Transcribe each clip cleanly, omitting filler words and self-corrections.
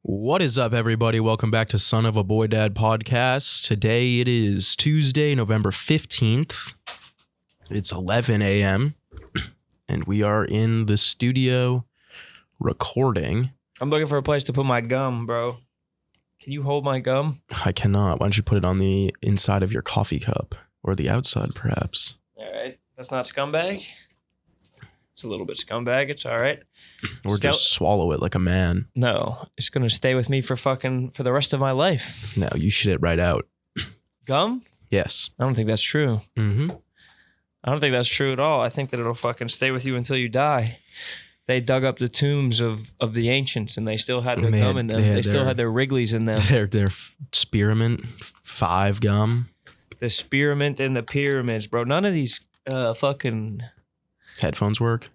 What is up, everybody? Welcome back to Son of a Boy Dad podcast. Today it is Tuesday, November 15th. It's 11 a.m. and we are in the studio recording. I'm looking for a place to put my gum, bro. Can you hold my gum? I cannot. Why don't you put it on the inside of your coffee cup or the outside, perhaps? All right. That's not scumbag. It's a little bit scumbag. It's all right. Or just swallow it like a man. No, it's going to stay with me for the rest of my life. No, you shit it right out. Gum? Yes. I don't think that's true. Mm-hmm. I don't think that's true at all. I think that it'll fucking stay with you until you die. They dug up the tombs of the ancients and they still had their gum in them. They still had their Wrigley's in them. Their spearmint 5 gum. The spearmint and the pyramids, bro. None of these fucking... Headphones work?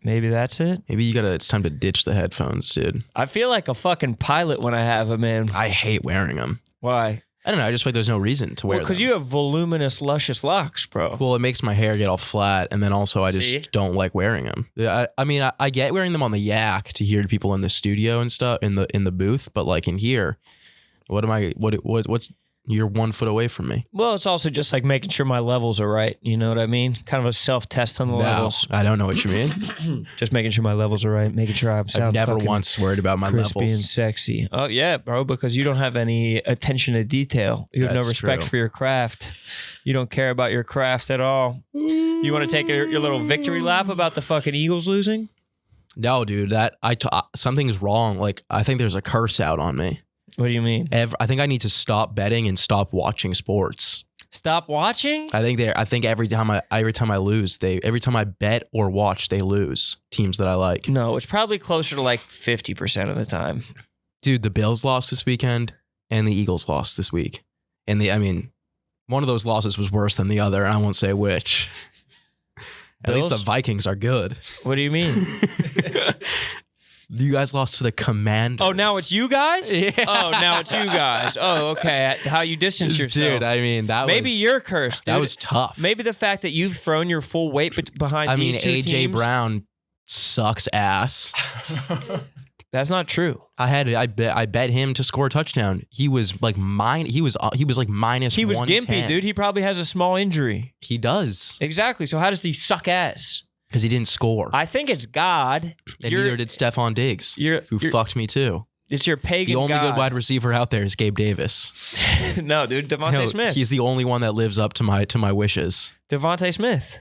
Maybe that's it. Maybe it's time to ditch the headphones, dude. I feel like a fucking pilot when I have them, man. I hate wearing them. Why? I don't know. I just feel like there's no reason to wear them. Because you have voluminous, luscious locks, bro. Well, it makes my hair get all flat, and then also I just don't like wearing them. I mean, I get wearing them on the yak to hear people in the studio and stuff in the booth, but like in here, what's you're 1 foot away from me. Well, it's also just like making sure my levels are right. You know what I mean? Kind of a self-test on the levels. I don't know what you mean. Just making sure my levels are right, making sure I sound I've never once worried about my crispy levels. and sexy. Oh, yeah, bro, because you don't have any attention to detail. You have no respect for your craft. You don't care about your craft at all. You want to take your little victory lap about the fucking Eagles losing? No, dude, something's wrong. Like, I think there's a curse out on me. What do you mean? I think I need to stop betting and stop watching sports. Stop watching? I think every time I lose, every time I bet or watch, they lose teams that I like. No, it's probably closer to like 50% of the time. Dude, the Bills lost this weekend and the Eagles lost this week. And one of those losses was worse than the other, and I won't say which. At least the Vikings are good. What do you mean? You guys lost to the Commanders. Oh, now it's you guys? Yeah. Oh, now it's you guys. Oh, okay. How you distance yourself. Dude, I mean, maybe you're cursed, dude. That was tough. Maybe the fact that you've thrown your full weight behind these two teams. AJ Brown sucks ass. That's not true. I bet him to score a touchdown. He was like minus 110. He was gimpy, dude. He probably has a small injury. He does. Exactly. So how does he suck ass? Because he didn't score. I think it's God. And neither did Stephon Diggs, who fucked me too. It's your pagan The only God. good wide receiver out there is Gabe Davis. No, dude. Devontae Smith. He's the only one that lives up to my wishes. Devontae Smith.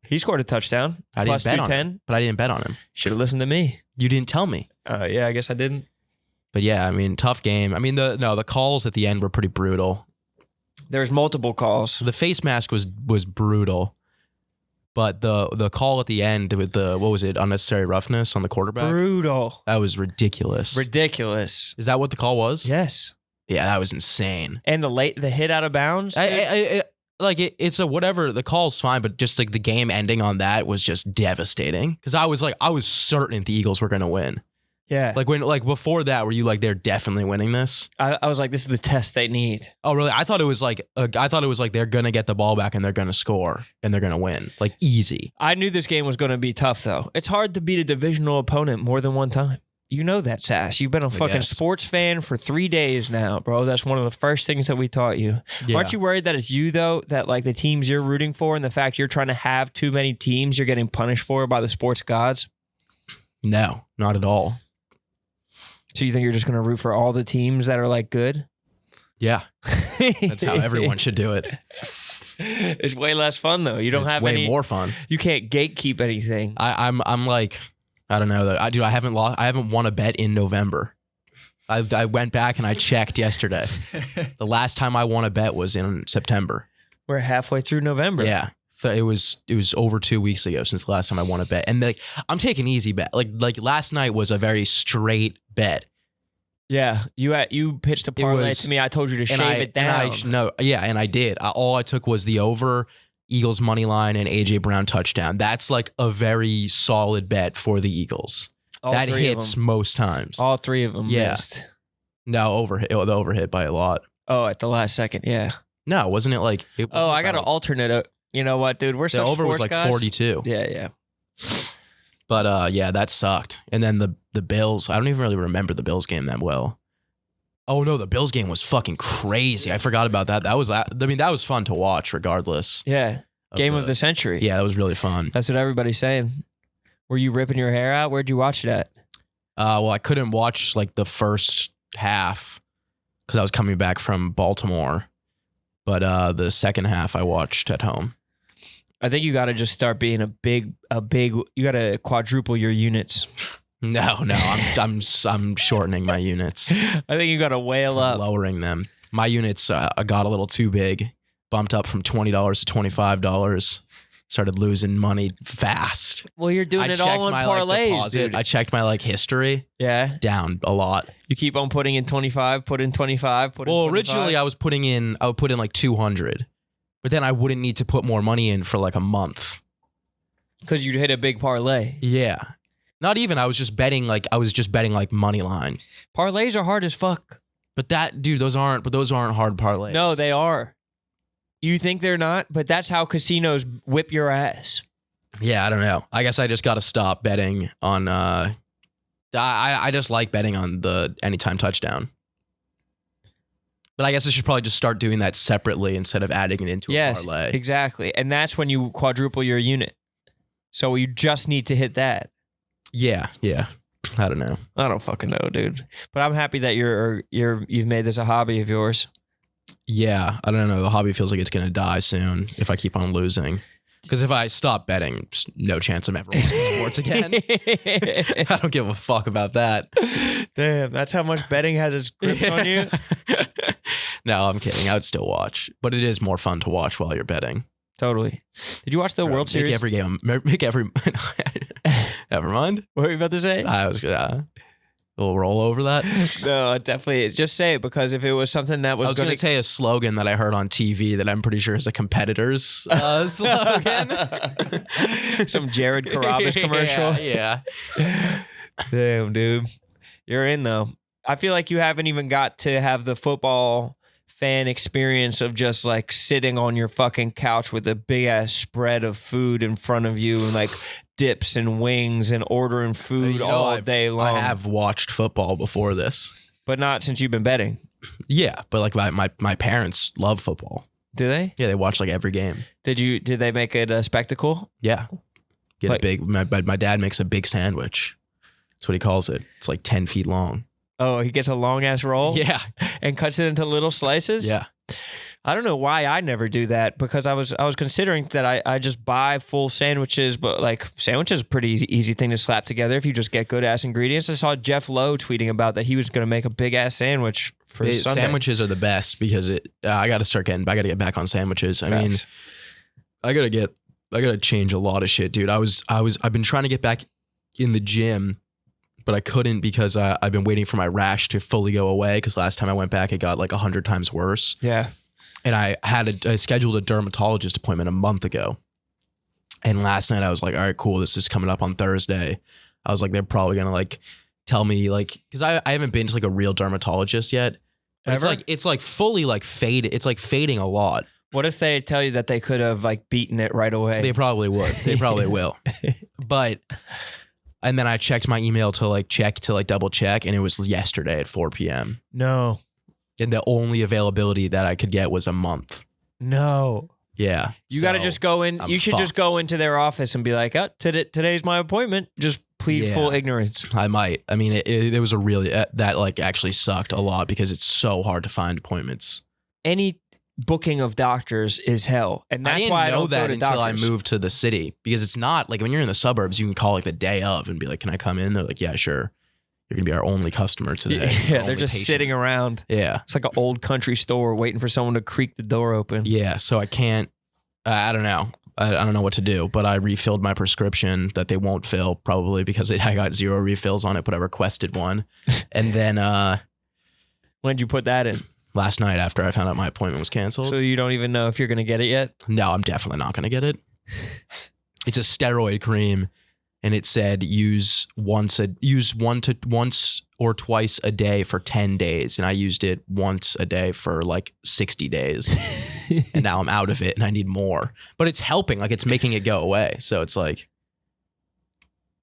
He scored a touchdown. I didn't bet on him. But I didn't bet on him. Should have listened to me. You didn't tell me. Yeah, I guess I didn't. But yeah, I mean, tough game. I mean, the calls at the end were pretty brutal. There's multiple calls. The face mask was brutal. But the call at the end with unnecessary roughness on the quarterback? Brutal. That was ridiculous. Ridiculous. Is that what the call was? Yes. Yeah, that was insane. And the hit out of bounds? It's a whatever. The call's fine, but just like the game ending on that was just devastating. Because I was certain the Eagles were going to win. Yeah. Before that, were you like, they're definitely winning this? I was like, this is the test they need. Oh, really? I thought it was like they're going to get the ball back and they're going to score and they're going to win. Like, easy. I knew this game was going to be tough, though. It's hard to beat a divisional opponent more than one time. You know that, Sass. You've been a fucking sports fan for 3 days now, bro. That's one of the first things that we taught you. Yeah. Aren't you worried that it's you, though, that like the teams you're rooting for and the fact you're trying to have too many teams you're getting punished for by the sports gods? No, not at all. So you think you're just going to root for all the teams that are like good? Yeah. That's how everyone should do it. It's way less fun, though. You don't have way more fun. You can't gatekeep anything. I'm like, I don't know. I haven't won a bet in November. I went back and I checked yesterday. The last time I won a bet was in September. We're halfway through November. Yeah. It was over 2 weeks ago since the last time I won a bet. And like, I'm taking easy bet. Like last night was a very straight bet. Yeah. You pitched a parlay to me. I told you to shave it down. And I did. All I took was the over, Eagles money line, and AJ Brown touchdown. That's like a very solid bet for the Eagles. That hits most times. All 3 of them missed. No, the overhit by a lot. Oh, at the last second, yeah. No, wasn't it like... I got an alternate. You know what, dude? We're so the over was sports like guys. 42. Yeah. But yeah, that sucked. And then the Bills, I don't even really remember the Bills game that well. Oh no, the Bills game was fucking crazy. I forgot about that. That was fun to watch regardless. Yeah. Game of the century. Yeah, that was really fun. That's what everybody's saying. Were you ripping your hair out? Where'd you watch it at? Well, I couldn't watch like the first half because I was coming back from Baltimore. But the second half I watched at home. I think you got to just start being a big. You got to quadruple your units. No, I'm shortening my units. I think you got to whale up, lowering them. My units got a little too big, bumped up from $20 to $25. Started losing money fast. Well, you're doing it all in parlays, dude. I checked my history. Yeah, down a lot. You keep on putting in 25, put in 25, put in 25. Well, originally I would put in like 200, but then I wouldn't need to put more money in for like a month. Because you'd hit a big parlay. Yeah. Not even. I was just betting like money line. Parlays are hard as fuck. But those aren't hard parlays. No, they are. You think they're not, but that's how casinos whip your ass. Yeah, I don't know. I guess I just got to stop betting on. I just like betting on the anytime touchdown. But I guess I should probably just start doing that separately instead of adding it into a parlay. Yes, exactly. And that's when you quadruple your unit. So you just need to hit that. Yeah. I don't know. I don't fucking know, dude. But I'm happy that you've made this a hobby of yours. Yeah, I don't know. The hobby feels like it's going to die soon if I keep on losing. Because if I stop betting, there's no chance I'm ever watching sports again. I don't give a fuck about that. Damn, that's how much betting has its grips on you? No, I'm kidding. I would still watch. But it is more fun to watch while you're betting. Totally. Did you watch the World Series? Make every... Never mind. What were you about to say? I was gonna... We'll roll over that. No, definitely. Just say it, because if it was something that was I was going to say a slogan that I heard on TV that I'm pretty sure is a competitor's slogan. Some Jared Carabas commercial. Yeah. Damn, dude. You're in, though. I feel like you haven't even got to have the football fan experience of just like sitting on your fucking couch with a big ass spread of food in front of you and like dips and wings and ordering food all day long. I have watched football before this, but not since you've been betting. Yeah, but like my parents love football. Do they? Yeah, they watch like every game. Did they make it a spectacle? Yeah. Get a big. My dad makes a big sandwich. That's what he calls it. It's like 10 feet long. Oh, he gets a long ass roll? Yeah. And cuts it into little slices? Yeah. I don't know why I never do that, because I was considering that I just buy full sandwiches, but like sandwiches is a pretty easy thing to slap together if you just get good ass ingredients. I saw Jeff Lowe tweeting about that he was going to make a big ass sandwich for Sunday. Sandwiches are the best because I got to get back on sandwiches. I mean, I got to change a lot of shit, dude. I've been trying to get back in the gym, but I couldn't because I've been waiting for my rash to fully go away, because last time I went back, it got like 100 times worse. Yeah. And I scheduled a dermatologist appointment a month ago. And last night I was like, all right, cool. This is coming up on Thursday. I was like, they're probably going to like tell me like, because I haven't been to like a real dermatologist yet. Ever? It's like fully like faded. It's like fading a lot. What if they tell you that they could have like beaten it right away? They probably would. They probably will. But... And then I checked my email to double check, and it was yesterday at 4 p.m. No. And the only availability that I could get was a month. No. Yeah. You got to just go in. You should just go into their office and be like, oh, today's my appointment. Just plead full ignorance. I might. I mean, it was a really, that like actually sucked a lot because it's so hard to find appointments. Any booking of doctors is hell, and that's why I don't know that until I moved to the city, because it's not like when you're in the suburbs, you can call like the day of and be like, "Can I come in?" They're like, "Yeah, sure. You're gonna be our only customer today." Yeah, they're just sitting around. Yeah, it's like an old country store waiting for someone to creak the door open. Yeah, so I can't. I don't know. I don't know what to do, but I refilled my prescription that they won't fill probably because I got 0 refills on it, but I requested one, and then when did you put that in? Last night after I found out my appointment was canceled. So you don't even know if you're going to get it yet? No, I'm definitely not going to get it. It's a steroid cream, and it said use once or twice a day for 10 days, and I used it once a day for like 60 days, and now I'm out of it, and I need more. But it's helping, like it's making it go away. So it's like,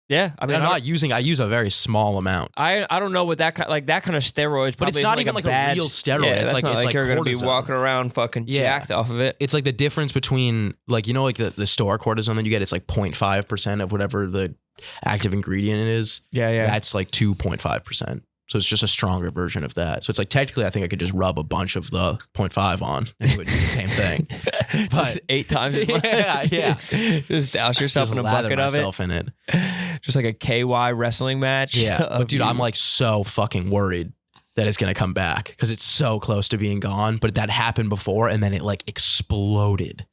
Yeah, I mean, I use a very small amount. I don't know what that kind of steroids. But it's not even like a real steroid. Yeah, it's like you're going to be cortisone. walking around fucking jacked off of it. It's like the difference between like the store cortisone that you get. It's like 0.5% of whatever the active ingredient is. Yeah. That's like 2.5%. So it's just a stronger version of that. So it's like technically I think I could just rub a bunch of the 0.5 on and it would do the same thing. But, just 8 times as much. Yeah. Just douse yourself in a bucket of it. In it. Just like a KY wrestling match. Yeah. But dude, I'm like so fucking worried that it's going to come back because it's so close to being gone. But that happened before and then it like exploded.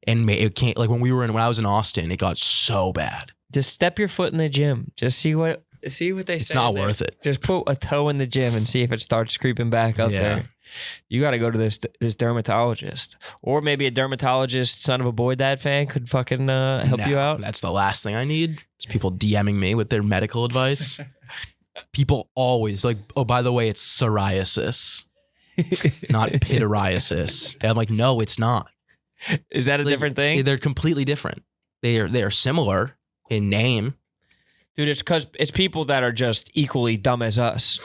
And it can't, like when I was in Austin, it got so bad. Just step your foot in the gym. Just see what they say. It's not worth it. Just put a toe in the gym and see if it starts creeping back up there. You got to go to this dermatologist, or maybe a dermatologist, son of a boy dad fan could fucking help you out. That's the last thing I need. Is people DMing me with their medical advice. People always like, oh, by the way, it's psoriasis, not pityriasis. And I'm like, no, it's not. Is that a different thing? They're completely different. They are similar in name. Dude, it's because it's people that are just equally dumb as us.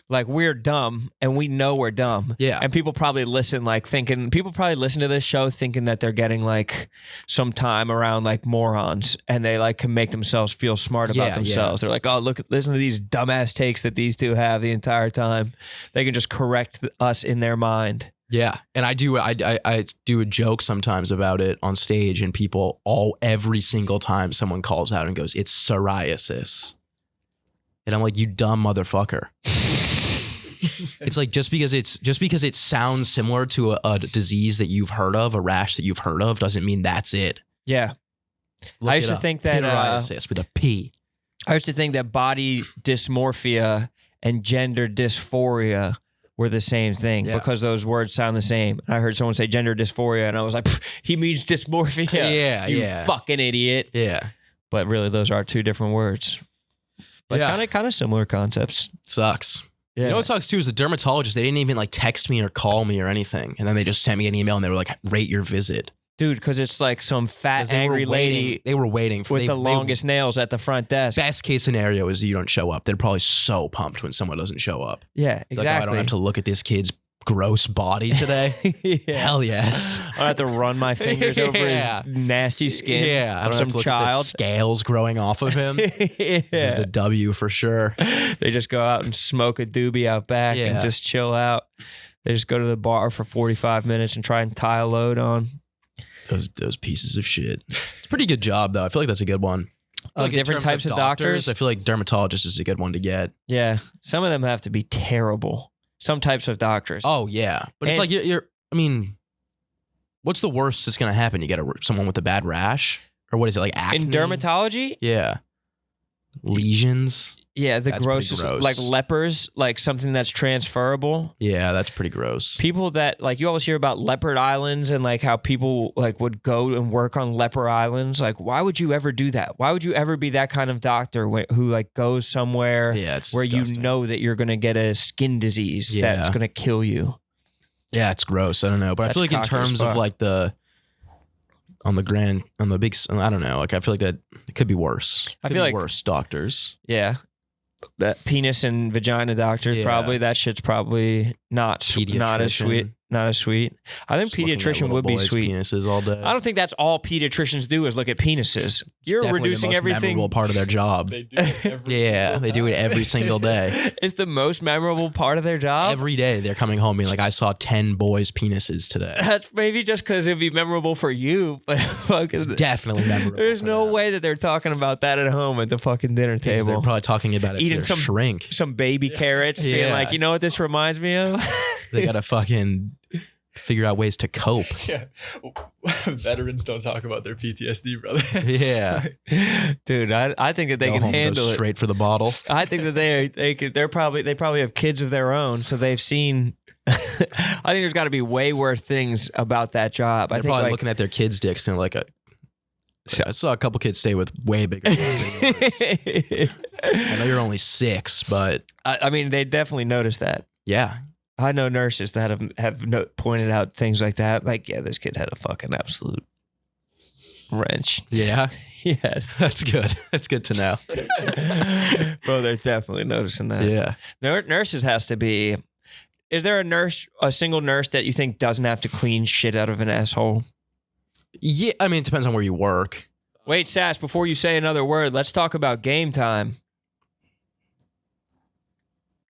Like, we're dumb, and we know we're dumb. Yeah. And people probably listen to this show thinking that they're getting, like, some time around, like, morons, and they, like, can make themselves feel smart about themselves. They're like, oh, listen to these dumbass takes that these two have the entire time. They can just correct us in their mind. Yeah, and I do a joke sometimes about it on stage, and people every single time someone calls out and goes, "It's psoriasis," and I'm like, "You dumb motherfucker." It's like just because it sounds similar to a disease that you've heard of, a rash that you've heard of, doesn't mean that's it. Yeah, I used to think that psoriasis with a P. I used to think that body dysmorphia and gender dysphoria were the same thing because those words sound the same. I heard someone say gender dysphoria, and I was like, he means dysmorphia. Yeah, you fucking idiot. Yeah, but really, those are two different words. But kind of similar concepts. Sucks. Yeah. You know what sucks too is the dermatologist. They didn't even like text me or call me or anything, and then they just sent me an email and they were like, "Rate your visit." Dude, because it's like some fat, angry lady. They were waiting with the longest nails at the front desk. Best case scenario is you don't show up. They're probably so pumped when someone doesn't show up. Yeah, exactly. Like, oh, I don't have to look at this kid's gross body today. Hell yes. I have to run my fingers over his nasty skin. Yeah, I don't have to look at the scales growing off of him. This is a W for sure. They just go out and smoke a doobie out back and just chill out. They just go to the bar for 45 minutes and try and tie a load on. Those pieces of shit. It's a pretty good job though. I feel like that's a good one. Like different types of doctors. I feel like dermatologist is a good one to get. Yeah, some of them have to be terrible. Some types of doctors. Oh yeah, but it's like you're. I mean, what's the worst that's gonna happen? You get someone with a bad rash, or what is it like acne? In dermatology? Yeah, lesions. Yeah, the grossest, like lepers, like something that's transferable. Yeah, that's pretty gross. People that, like, you always hear about leopard islands and like how people like would go and work on leper islands. Like, why would you ever do that? Why would you ever be that kind of doctor who like goes somewhere where disgusting. You know that you're going to get a skin disease that's going to kill you? Yeah, it's gross. I don't know. But I feel like in terms of like on the big, I don't know. Like, I feel like that it could be worse. I feel like worse doctors. Yeah. That penis and vagina doctors probably that shit's probably not as sweet. Not as sweet. I think pediatrician would be sweet. Penises all day. I don't think that's all pediatricians do is look at penises. You're definitely reducing the most everything. Memorable part of their job. They do it they do it every single day. It's the most memorable part of their job. Every day they're coming home being like, I saw 10 boys' penises today. That's maybe just because it'd be memorable for you, but it's definitely memorable. There's no way that they're talking about that at home at the fucking dinner table. They're probably talking about it. Eating some baby carrots, being like, you know what this reminds me of? They gotta fucking figure out ways to cope. Yeah. Veterans don't talk about their PTSD, brother. Yeah. Dude, I think that they can handle it. Straight for the bottle. I think that they probably have kids of their own, so they've seen I think there's got to be way worse things about that job. They're probably looking at their kids' dicks and like I saw a couple kids stay with way bigger dicks than yours. I know you're only 6, but I mean, they definitely noticed that. Yeah. I know nurses that have pointed out things like that. Like, yeah, this kid had a fucking absolute wrench. Yeah. Yes. That's good. That's good to know. Bro, they're definitely noticing that. Yeah. Nurses has to be. Is there a single nurse that you think doesn't have to clean shit out of an asshole? Yeah. I mean, it depends on where you work. Wait, Sass, before you say another word, let's talk about Game Time.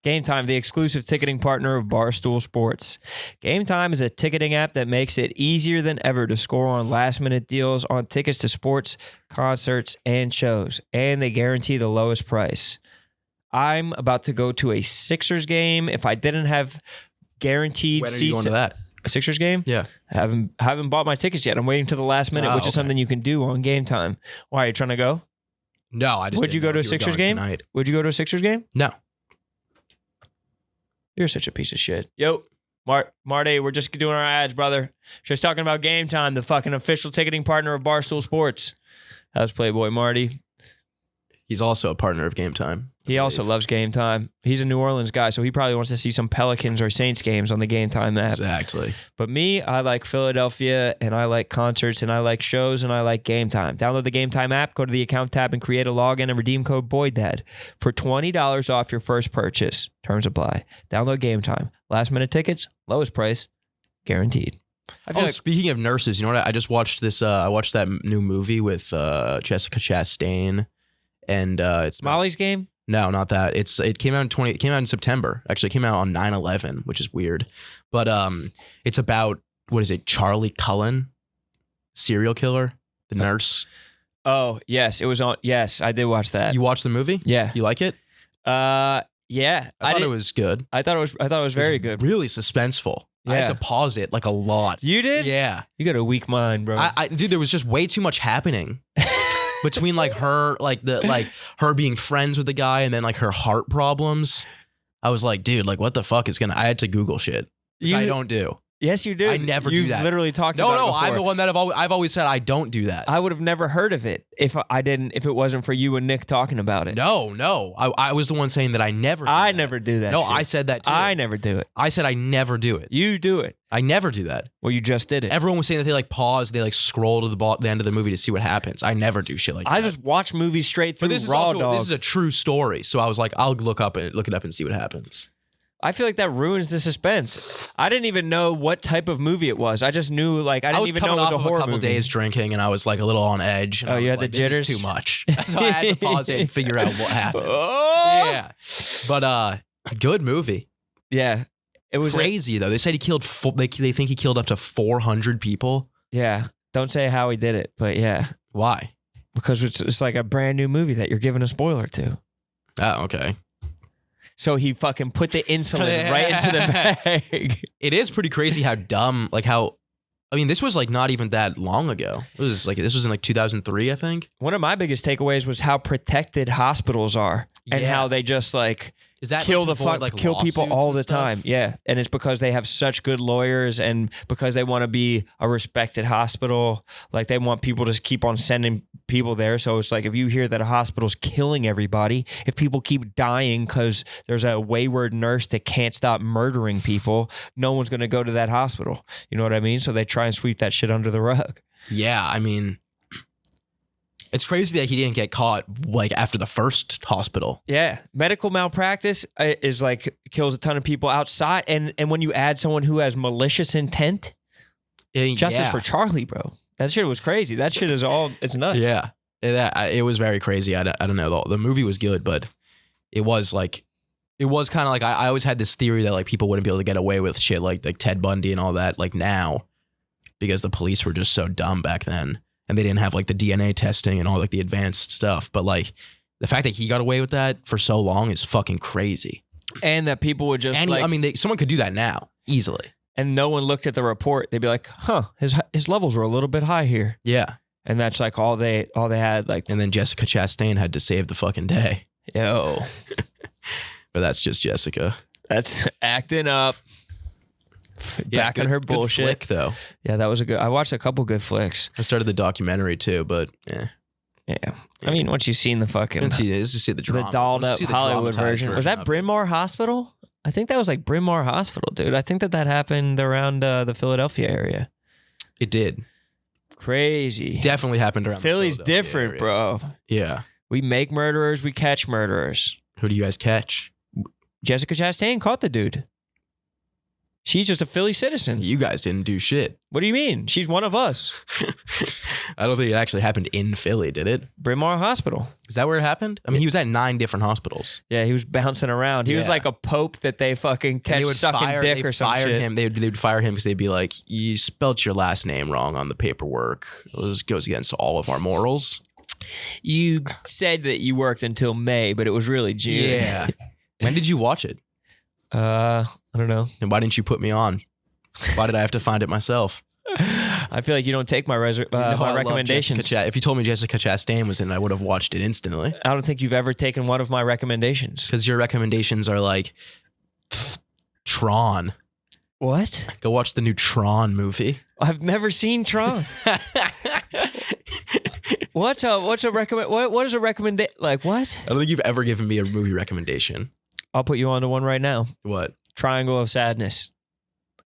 Game Time, the exclusive ticketing partner of Barstool Sports. Game Time is a ticketing app that makes it easier than ever to score on last-minute deals on tickets to sports, concerts, and shows, and they guarantee the lowest price. I'm about to go to a Sixers game. If I didn't have guaranteed When are seats, you going to that? a Sixers game? Yeah. I haven't bought my tickets yet. I'm waiting to the last minute, which is something you can do on Game Time. Why, are you trying to go? No, I just. Would you go to a Sixers game? Tonight. Would you go to a Sixers game? No. You're such a piece of shit. Yo, Marty, we're just doing our ads, brother. Just talking about Game Time, the fucking official ticketing partner of Barstool Sports. How's Playboy Marty? He's also a partner of Game Time. He also loves Game Time. He's a New Orleans guy, so he probably wants to see some Pelicans or Saints games on the Game Time app. Exactly. But me, I like Philadelphia, and I like concerts, and I like shows, and I like Game Time. Download the Game Time app, go to the account tab, and create a login and redeem code BOYDAD for $20 off your first purchase. Terms apply. Download Game Time. Last minute tickets, lowest price, guaranteed. I feel speaking of nurses, you know what? I just watched this. I watched that new movie with Jessica Chastain, and it's Molly's Game. No, not that. It came out in September. Actually, it came out on 9/11, which is weird. But it's about, what is it? Charlie Cullen, serial killer, the nurse. Oh, yes, it was on. Yes, I did watch that. You watched the movie? Yeah. You like it? Yeah. I thought it was good. I thought it was very good. Really suspenseful. I had to pause it like a lot. You did? Yeah. You got a weak mind, bro. Dude, there was just way too much happening. Between like her, her being friends with the guy and then like her heart problems. I was like, dude, like what the fuck is I had to Google shit. Which I don't do. Yes, you do. I never do that. You've literally talked about it before. I'm the one that I've always said I don't do that. I would have never heard of it if it wasn't for you and Nick talking about it. No. I was the one saying that I never do that. never do that. No, shit. I said that too. I never do it. I said I never do it. You do it. I never do that. Well, you just did it. Everyone was saying that they like pause, they like scroll to the end of the movie to see what happens. I never do shit like that. I just watch movies straight through. But this is a true story, so I was like, I'll look it up and see what happens. I feel like that ruins the suspense. I didn't even know what type of movie it was. I just knew I didn't even know it was a horror movie. A couple days drinking, and I was like a little on edge. And you I was had like, the jitters? This is too much. So I had to pause it and figure out what happened. Oh! Yeah, but good movie. Yeah, it was crazy though. They said he killed. They think he killed up to 400 people. Yeah, don't say how he did it, but yeah. Why? Because it's like a brand new movie that you're giving a spoiler to. Oh, okay. So he fucking put the insulin right into the bag. It is pretty crazy how dumb, this was like not even that long ago. This was in like 2003, I think. One of my biggest takeaways was how protected hospitals are and how they just kill people all the time. Yeah. And it's because they have such good lawyers and because they want to be a respected hospital. Like they want people to keep on sending people there. So it's like if you hear that a hospital's killing everybody, if people keep dying because there's a wayward nurse that can't stop murdering people, no one's going to go to that hospital. You know what I mean? So they try and sweep that shit under the rug. Yeah. I mean, it's crazy that he didn't get caught after the first hospital. Yeah. Medical malpractice is kills a ton of people outside. And when you add someone who has malicious intent, justice for Charlie, bro. That shit was crazy. That shit is it's nuts. Yeah. It was very crazy. I don't know. The movie was good, but it was kind of like, I always had this theory that people wouldn't be able to get away with shit like Ted Bundy and all that now because the police were just so dumb back then. And they didn't have the DNA testing and all the advanced stuff. But the fact that he got away with that for so long is fucking crazy. And that people would just someone could do that now easily. And no one looked at the report. They'd be like, huh, his levels were a little bit high here. Yeah. And that's all they had. And then Jessica Chastain had to save the fucking day. Yo. But that's just Jessica. That's acting up. Back on her bullshit. Good flick, though. Yeah, that was I watched a couple good flicks. I started the documentary too, but yeah. I mean, once you've seen the fucking let's see the drama. The dolled up Hollywood version. Was that Bryn Mawr Hospital? I think that was Bryn Mawr Hospital, dude. I think that happened around the Philadelphia area. It did. Crazy. Definitely happened around Philly's the Philadelphia different, area. bro. Yeah. We make murderers, we catch murderers. Who do you guys catch? Jessica Chastain caught the dude. She's just a Philly citizen. You guys didn't do shit. What do you mean? She's one of us. I don't think it actually happened in Philly, did it? Bryn Mawr Hospital. Is that where it happened? I mean, he was at 9 different hospitals. Yeah, he was bouncing around. He was like a pope that they fucking catch sucking dick or some shit. Him. They'd fire him because they'd be like, you spelled your last name wrong on the paperwork. This goes against all of our morals. You said that you worked until May, but it was really June. Yeah. When did you watch it? I don't know. And why didn't you put me on? Why did I have to find it myself? I feel like you don't take my my recommendations. If you told me Jessica Chastain was in it, I would have watched it instantly. I don't think you've ever taken one of my recommendations. Because your recommendations are like Tron. What? Go watch the new Tron movie. I've never seen Tron. What's a recommend? What is a recommendation? Like what? I don't think you've ever given me a movie recommendation. I'll put you on to one right now. What? Triangle of Sadness.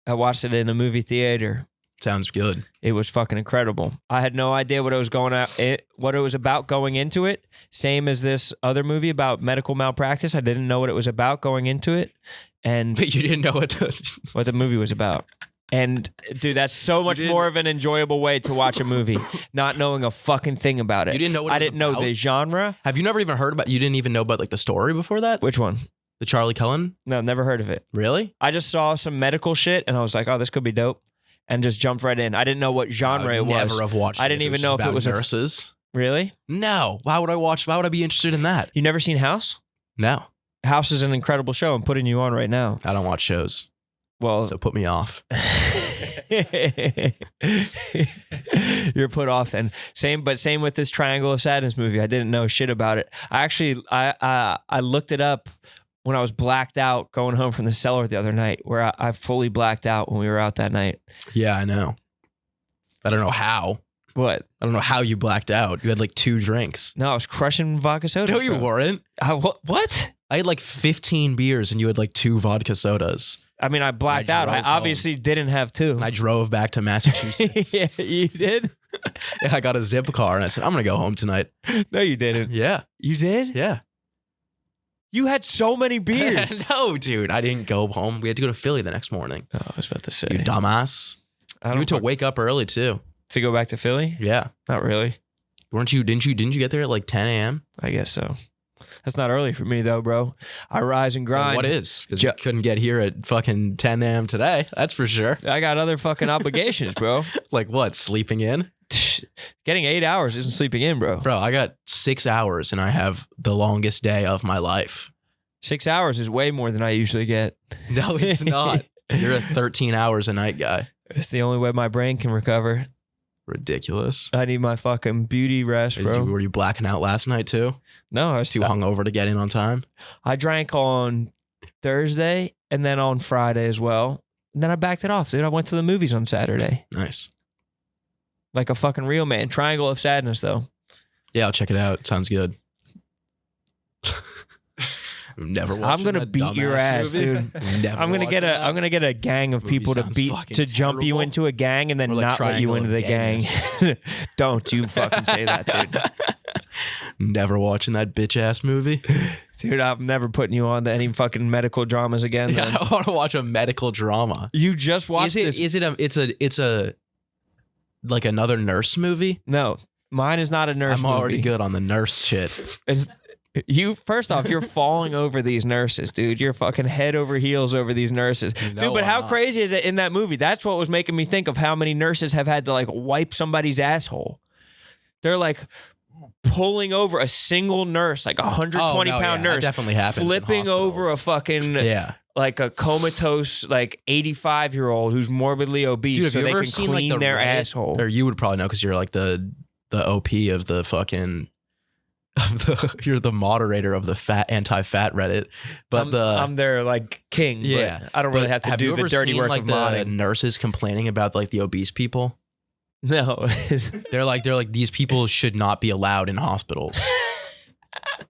I watched it in a movie theater. Sounds good. It was fucking incredible. I had no idea what it was about going into it. Same as this other movie about medical malpractice. I didn't know what it was about going into it, and But you didn't know what the movie was about. And dude, that's so much more of an enjoyable way to watch a movie, not knowing a fucking thing about it. You didn't know what I it was didn't know about? the genre. Have you never even heard about? You didn't even know about like the story before that? Which one? The Charlie Cullen? No, never heard of it. Really? I just saw some medical shit and I was like, oh, this could be dope. And just jumped right in. I didn't know what genre it was. Never have watched. I didn't even know if it was nurses. Really? No. Why would I watch? Why would I be interested in that? You never seen House? No. House is an incredible show. I'm putting you on right now. I don't watch shows. Well, So put me off. You're put off then. Same with this Triangle of Sadness movie. I didn't know shit about it. I looked it up when I was blacked out going home from the cellar the other night, where I fully blacked out when we were out that night. Yeah, I know. I don't know how. What? I don't know how you blacked out. You had like 2 drinks. No, I was crushing vodka soda. No, you weren't. What? I had like 15 beers and you had like 2 vodka sodas. I mean, I blacked out. I obviously didn't have 2. And I drove back to Massachusetts. Yeah, you did? Yeah, I got a zip car and I said, I'm going to go home tonight. No, you didn't. Yeah. You did? Yeah. You had so many beers. No, dude. I didn't go home. We had to go to Philly the next morning. Oh, I was about to say. You dumbass. You had to wake up early too. To go back to Philly? Yeah. Not really. Didn't you get there at like 10 a.m.? I guess so. That's not early for me though, bro. I rise and grind. What is? Because you couldn't get here at fucking 10 a.m. today. That's for sure. I got other fucking obligations, bro. Like what? Sleeping in? Getting 8 hours isn't sleeping in, bro. Bro, I got 6 hours and I have the longest day of my life. 6 hours is way more than I usually get. No, it's not. You're a 13 hours a night guy. It's the only way my brain can recover. Ridiculous. I need my fucking beauty rest, bro. Were you blacking out last night too? No, I was too hungover to get in on time. I drank on Thursday and then on Friday as well. And then I backed it off. Dude, I went to the movies on Saturday. Nice. Like a fucking real man. Triangle of Sadness, though. Yeah, I'll check it out. Sounds good. Never watched. I'm gonna beat your ass, dude. I'm gonna get a gang of people to jump you into a gang and then not let you into the gang. Don't you fucking say that, dude. Never watching that bitch ass movie. Dude, I'm never putting you on to any fucking medical dramas again. Yeah, I want to watch a medical drama. You just watched this. It's a like another nurse movie? No, mine is not a nurse movie. I'm already good on the nurse shit. First off, you're falling over these nurses, dude. You're fucking head over heels over these nurses. No, dude, but how crazy is it in that movie? That's what was making me think of how many nurses have had to like wipe somebody's asshole. They're like pulling over a single nurse, like a 120-pound nurse. That definitely happens. Flipping over a fucking like a comatose like 85-year-old who's morbidly obese, dude, so they can clean their asshole. Or you would probably know because you're like the OP of the fucking. You're the moderator of the anti-fat Reddit, but I'm their like king. Yeah, but I don't really have to do the dirty work of modding. The nurses complaining about like the obese people. No, they're like these people should not be allowed in hospitals.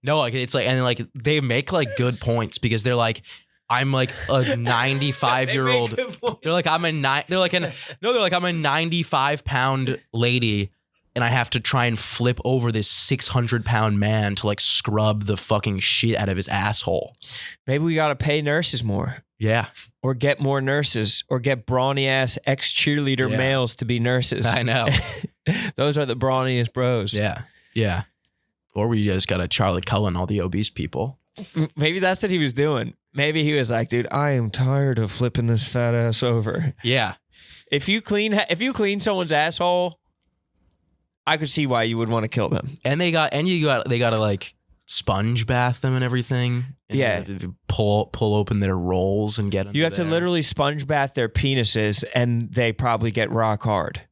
No, like it's like and like they make like good points because they're like I'm like a 95-year-old. They're like I'm a 95-pound lady, and I have to try and flip over this 600-pound man to like scrub the fucking shit out of his asshole. Maybe we gotta pay nurses more. Yeah. Or get more nurses, or get brawny ass ex-cheerleader males to be nurses. I know. Those are the brawniest bros. Yeah. Yeah. Or we just got to Charlie Cullen all the obese people. Maybe that's what he was doing. Maybe he was like, dude, I am tired of flipping this fat ass over. Yeah. If you clean someone's asshole, I could see why you would want to kill them. And they got to like sponge bath them and everything. And yeah. Pull open their rolls and get them. You have to literally sponge bath their penises, and they probably get rock hard.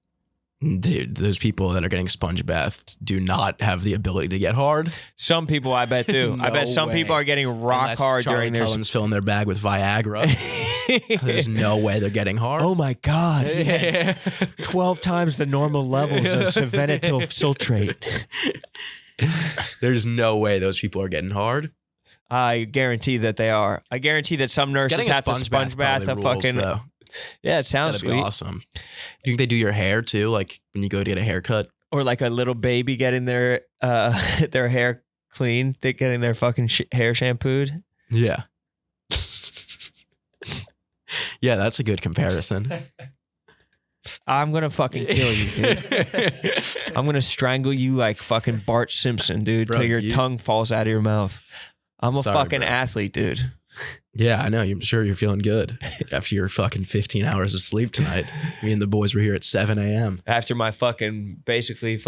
Dude, those people that are getting sponge bathed do not have the ability to get hard. Some people, I bet, do. I bet some people are getting rock hard during their... Cullen's filling their bag with Viagra. There's no way they're getting hard. Oh my God. 12 times the normal levels of sildenafil sultrate. There's no way those people are getting hard. I guarantee that they are. I guarantee that some nurses have to sponge bath a fucking... Though. Yeah, it sounds sweet. That'd be awesome. You think they do your hair too? Like when you go to get a haircut? Or like a little baby getting their hair clean, getting their fucking hair shampooed? Yeah. Yeah, that's a good comparison. I'm going to fucking kill you, dude. I'm going to strangle you like fucking Bart Simpson, dude, till your tongue falls out of your mouth. I'm a fucking athlete, dude. Yeah, I know. I'm sure you're feeling good after your fucking 15 hours of sleep tonight. Me and the boys were here at 7 a.m. After my basically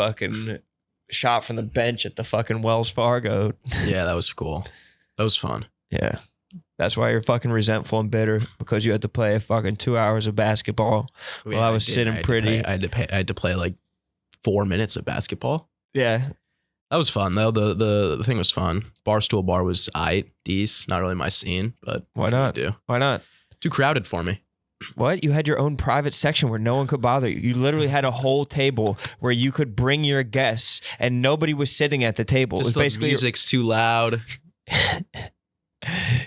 shot from the bench at the fucking Wells Fargo. Yeah, that was cool. That was fun. Yeah. That's why you're fucking resentful and bitter, because you had to play fucking 2 hours of basketball while I was sitting pretty. I had to play like 4 minutes of basketball. Yeah. That was fun though. The thing was fun. Barstool Bar was decent. Not really my scene, but why not? Why not? Too crowded for me. What? You had your own private section where no one could bother you. You literally had a whole table where you could bring your guests, and nobody was sitting at the table. Just it was basically music's too loud.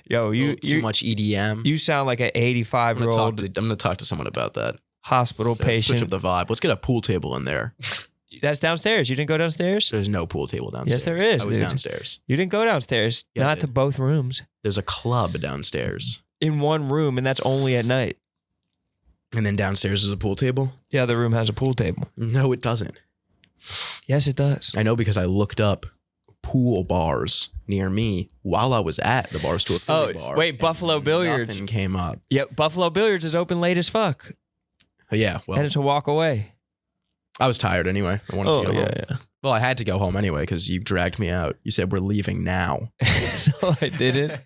Yo, too much EDM. You sound like an 85-year-old. I'm gonna talk to someone about that. Hospital patient. Switch up the vibe. Let's get a pool table in there. That's downstairs. You didn't go downstairs? There's no pool table downstairs. Yes, there is. I was downstairs. You didn't go downstairs. Yeah, not to both rooms. There's a club downstairs. In one room, and that's only at night. And then downstairs is a pool table? The other room has a pool table. No, it doesn't. Yes, it does. I know because I looked up pool bars near me while I was at the Barstool Philly bar. Wait, Buffalo Billiards. Nothing came up. Yeah, Buffalo Billiards is open late as fuck. Yeah, well. And it's a walk away. I was tired anyway. I wanted to go home. Yeah. Well, I had to go home anyway because you dragged me out. You said we're leaving now. No, I didn't.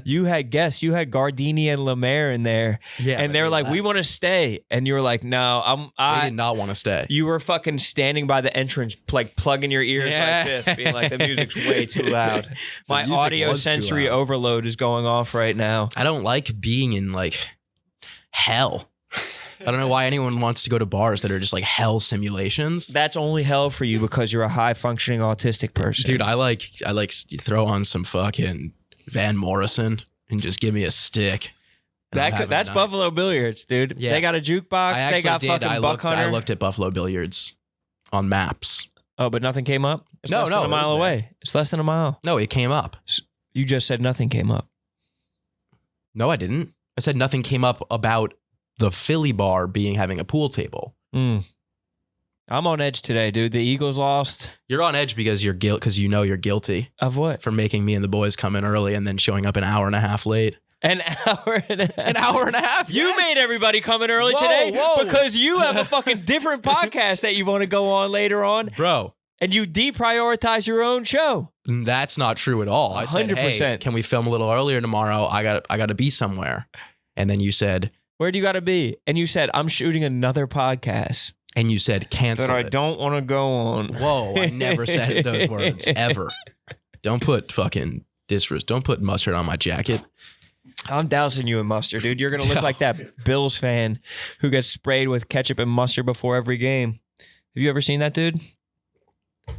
You had guests. You had Gardini and Lemaire in there. Yeah, and they were like, we want to stay. And you were like, no, I did not want to stay. You were fucking standing by the entrance, like plugging your ears like this, being like, the music's way too loud. My audio sensory overload is going off right now. I don't like being in like hell. I don't know why anyone wants to go to bars that are just like hell simulations. That's only hell for you because you're a high functioning autistic person. Dude, I like throw on some fucking Van Morrison and just give me a stick. That's Buffalo Billiards, dude. Yeah. They got a jukebox. They got fucking Buck Hunter. I looked at Buffalo Billiards on maps. Oh, but nothing came up? It's less than a mile away. It's less than a mile. No, it came up. You just said nothing came up. No, I didn't. I said nothing came up about the Philly bar having a pool table. I'm on edge today, dude. The Eagles lost. You're on edge because you're you know you're guilty. Of what? For making me and the boys come in early and then showing up an hour and a half late. An hour and a half. An hour and a half. You made everybody come in early today because you have a fucking different podcast that you want to go on later on. Bro. And you deprioritize your own show. That's not true at all. I said, 100%. Hey, can we film a little earlier tomorrow? I got to be somewhere. And then you said, where do you got to be? And you said, I'm shooting another podcast. And you said, cancel that I don't want to go on. Whoa, I never said those words, ever. Don't put fucking don't put mustard on my jacket. I'm dousing you in mustard, dude. You're going to look like that Bills fan who gets sprayed with ketchup and mustard before every game. Have you ever seen that, dude?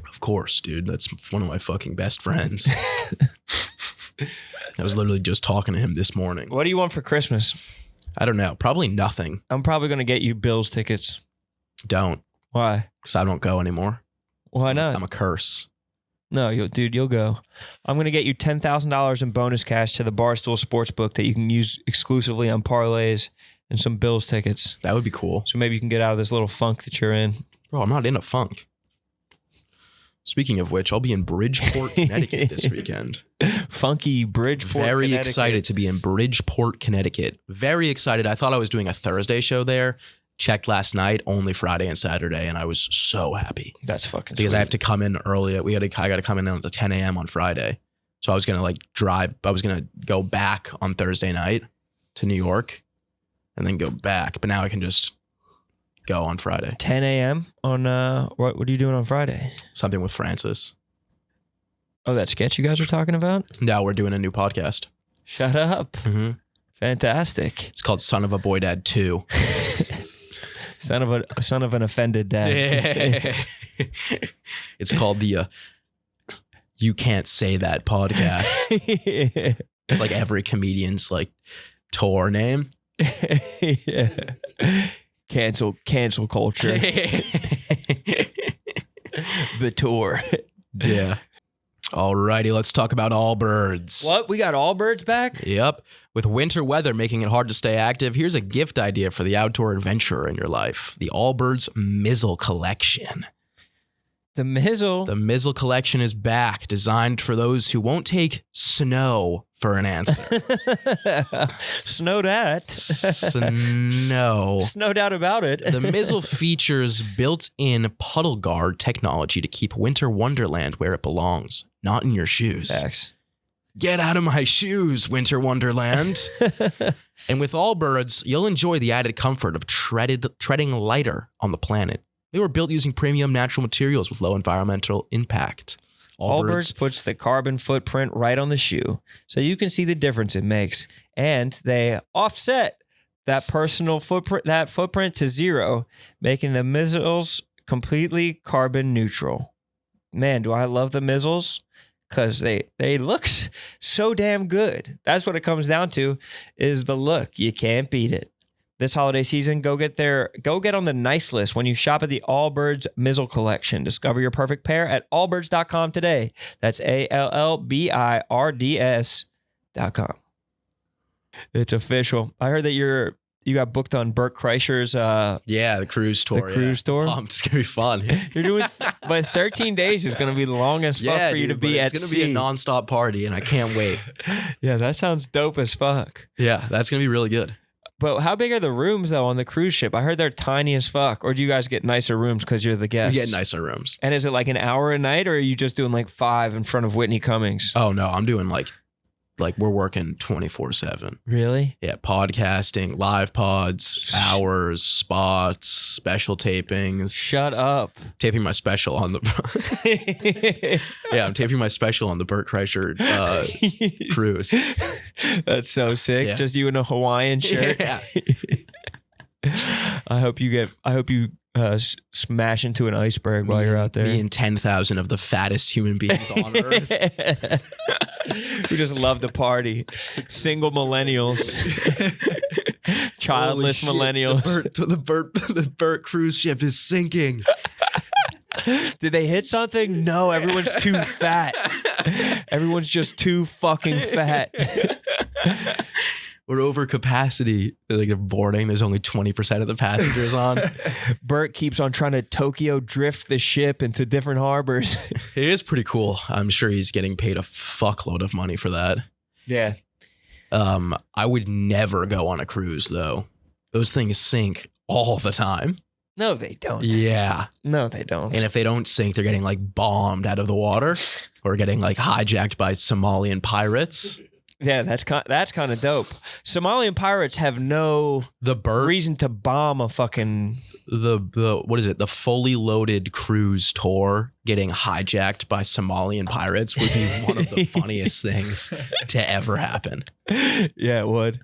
Of course, dude. That's one of my fucking best friends. I was literally just talking to him this morning. What do you want for Christmas? I don't know. Probably nothing. I'm probably going to get you Bills tickets. Don't. Why? Because I don't go anymore. Why not? I'm a curse. No, you'll go. I'm going to get you $10,000 in bonus cash to the Barstool Sportsbook that you can use exclusively on parlays and some Bills tickets. That would be cool. So maybe you can get out of this little funk that you're in. Bro, I'm not in a funk. Speaking of which, I'll be in Bridgeport, Connecticut this weekend. Funky Bridgeport, Very Connecticut. excited to be in Bridgeport, Connecticut. Very excited. I thought I was doing a Thursday show there. Checked last night, only Friday and Saturday, and I was so happy. That's fucking because sweet. I have to come in early. I got to come in at 10 a.m. on Friday. So I was going to drive. I was going to go back on Thursday night to New York and then go back. But now I can just go on Friday. 10 a.m. on, what are you doing on Friday? Something with Francis. Oh, that sketch you guys are talking about? Now we're doing a new podcast. Shut up. Mm-hmm. Fantastic. It's called Son of a Boy Dad 2. Son of an offended dad. It's called the You Can't Say That podcast. It's like every comedian's tour name. Yeah. Cancel culture. The tour. Yeah. Alrighty, let's talk about Allbirds. What? We got Allbirds back? Yep. With winter weather making it hard to stay active, here's a gift idea for the outdoor adventurer in your life. The Allbirds Mizzle Collection. The Mizzle? The Mizzle Collection is back, designed for those who won't take snow for an answer. Snow that. Snow. No doubt about it. The Mizzle features built-in puddle guard technology to keep winter wonderland where it belongs, not in your shoes. Facts. Get out of my shoes, winter wonderland. And with Allbirds, you'll enjoy the added comfort of treading lighter on the planet. They were built using premium natural materials with low environmental impact. Allbirds puts the carbon footprint right on the shoe, so you can see the difference it makes, and they offset that personal footprint to zero, making the Mizzles completely carbon neutral. Man, do I love the Mizzles, because they look so damn good. That's what it comes down to, is the look. You can't beat it. This holiday season, go get on the nice list when you shop at the Allbirds Mizzle Collection. Discover your perfect pair at allbirds.com today. That's ALLBIRDS.com. It's official. I heard that you got booked on Bert Kreischer's the cruise tour. Cruise tour. It's gonna be fun. You're doing, but 13 days is gonna be the longest fuck for you to be at sea. It's gonna be a nonstop party, and I can't wait. Yeah, that sounds dope as fuck. Yeah, that's gonna be really good. But how big are the rooms, though, on the cruise ship? I heard they're tiny as fuck. Or do you guys get nicer rooms because you're the guests? We get nicer rooms. And is it like an hour a night, or are you just doing 5 in front of Whitney Cummings? Oh, no. I'm doing we're working 24/7. Really? Yeah, podcasting, live pods, hours, spots, special tapings. Shut up. Taping my special on the... Yeah, I'm taping my special on the Bert Kreischer cruise. That's so sick. Yeah. Just you in a Hawaiian shirt. Yeah. I hope you smash into an iceberg while you're out there. Me and 10,000 of the fattest human beings on Earth. Who just love to party. Single millennials. Childless millennials. The Bert cruise ship is sinking. Did they hit something? No, everyone's too fat. Everyone's just too fucking fat. We're over capacity. They're boarding. There's only 20% of the passengers on. Bert keeps on trying to Tokyo drift the ship into different harbors. It is pretty cool. I'm sure he's getting paid a fuckload of money for that. Yeah. I would never go on a cruise, though. Those things sink all the time. No, they don't. Yeah. No, they don't. And if they don't sink, they're getting bombed out of the water or getting hijacked by Somalian pirates. Yeah, that's kind of dope. Somalian pirates have no reason to bomb a fucking the what is it? The fully loaded cruise tour getting hijacked by Somalian pirates would be one of the funniest things to ever happen. Yeah, it would.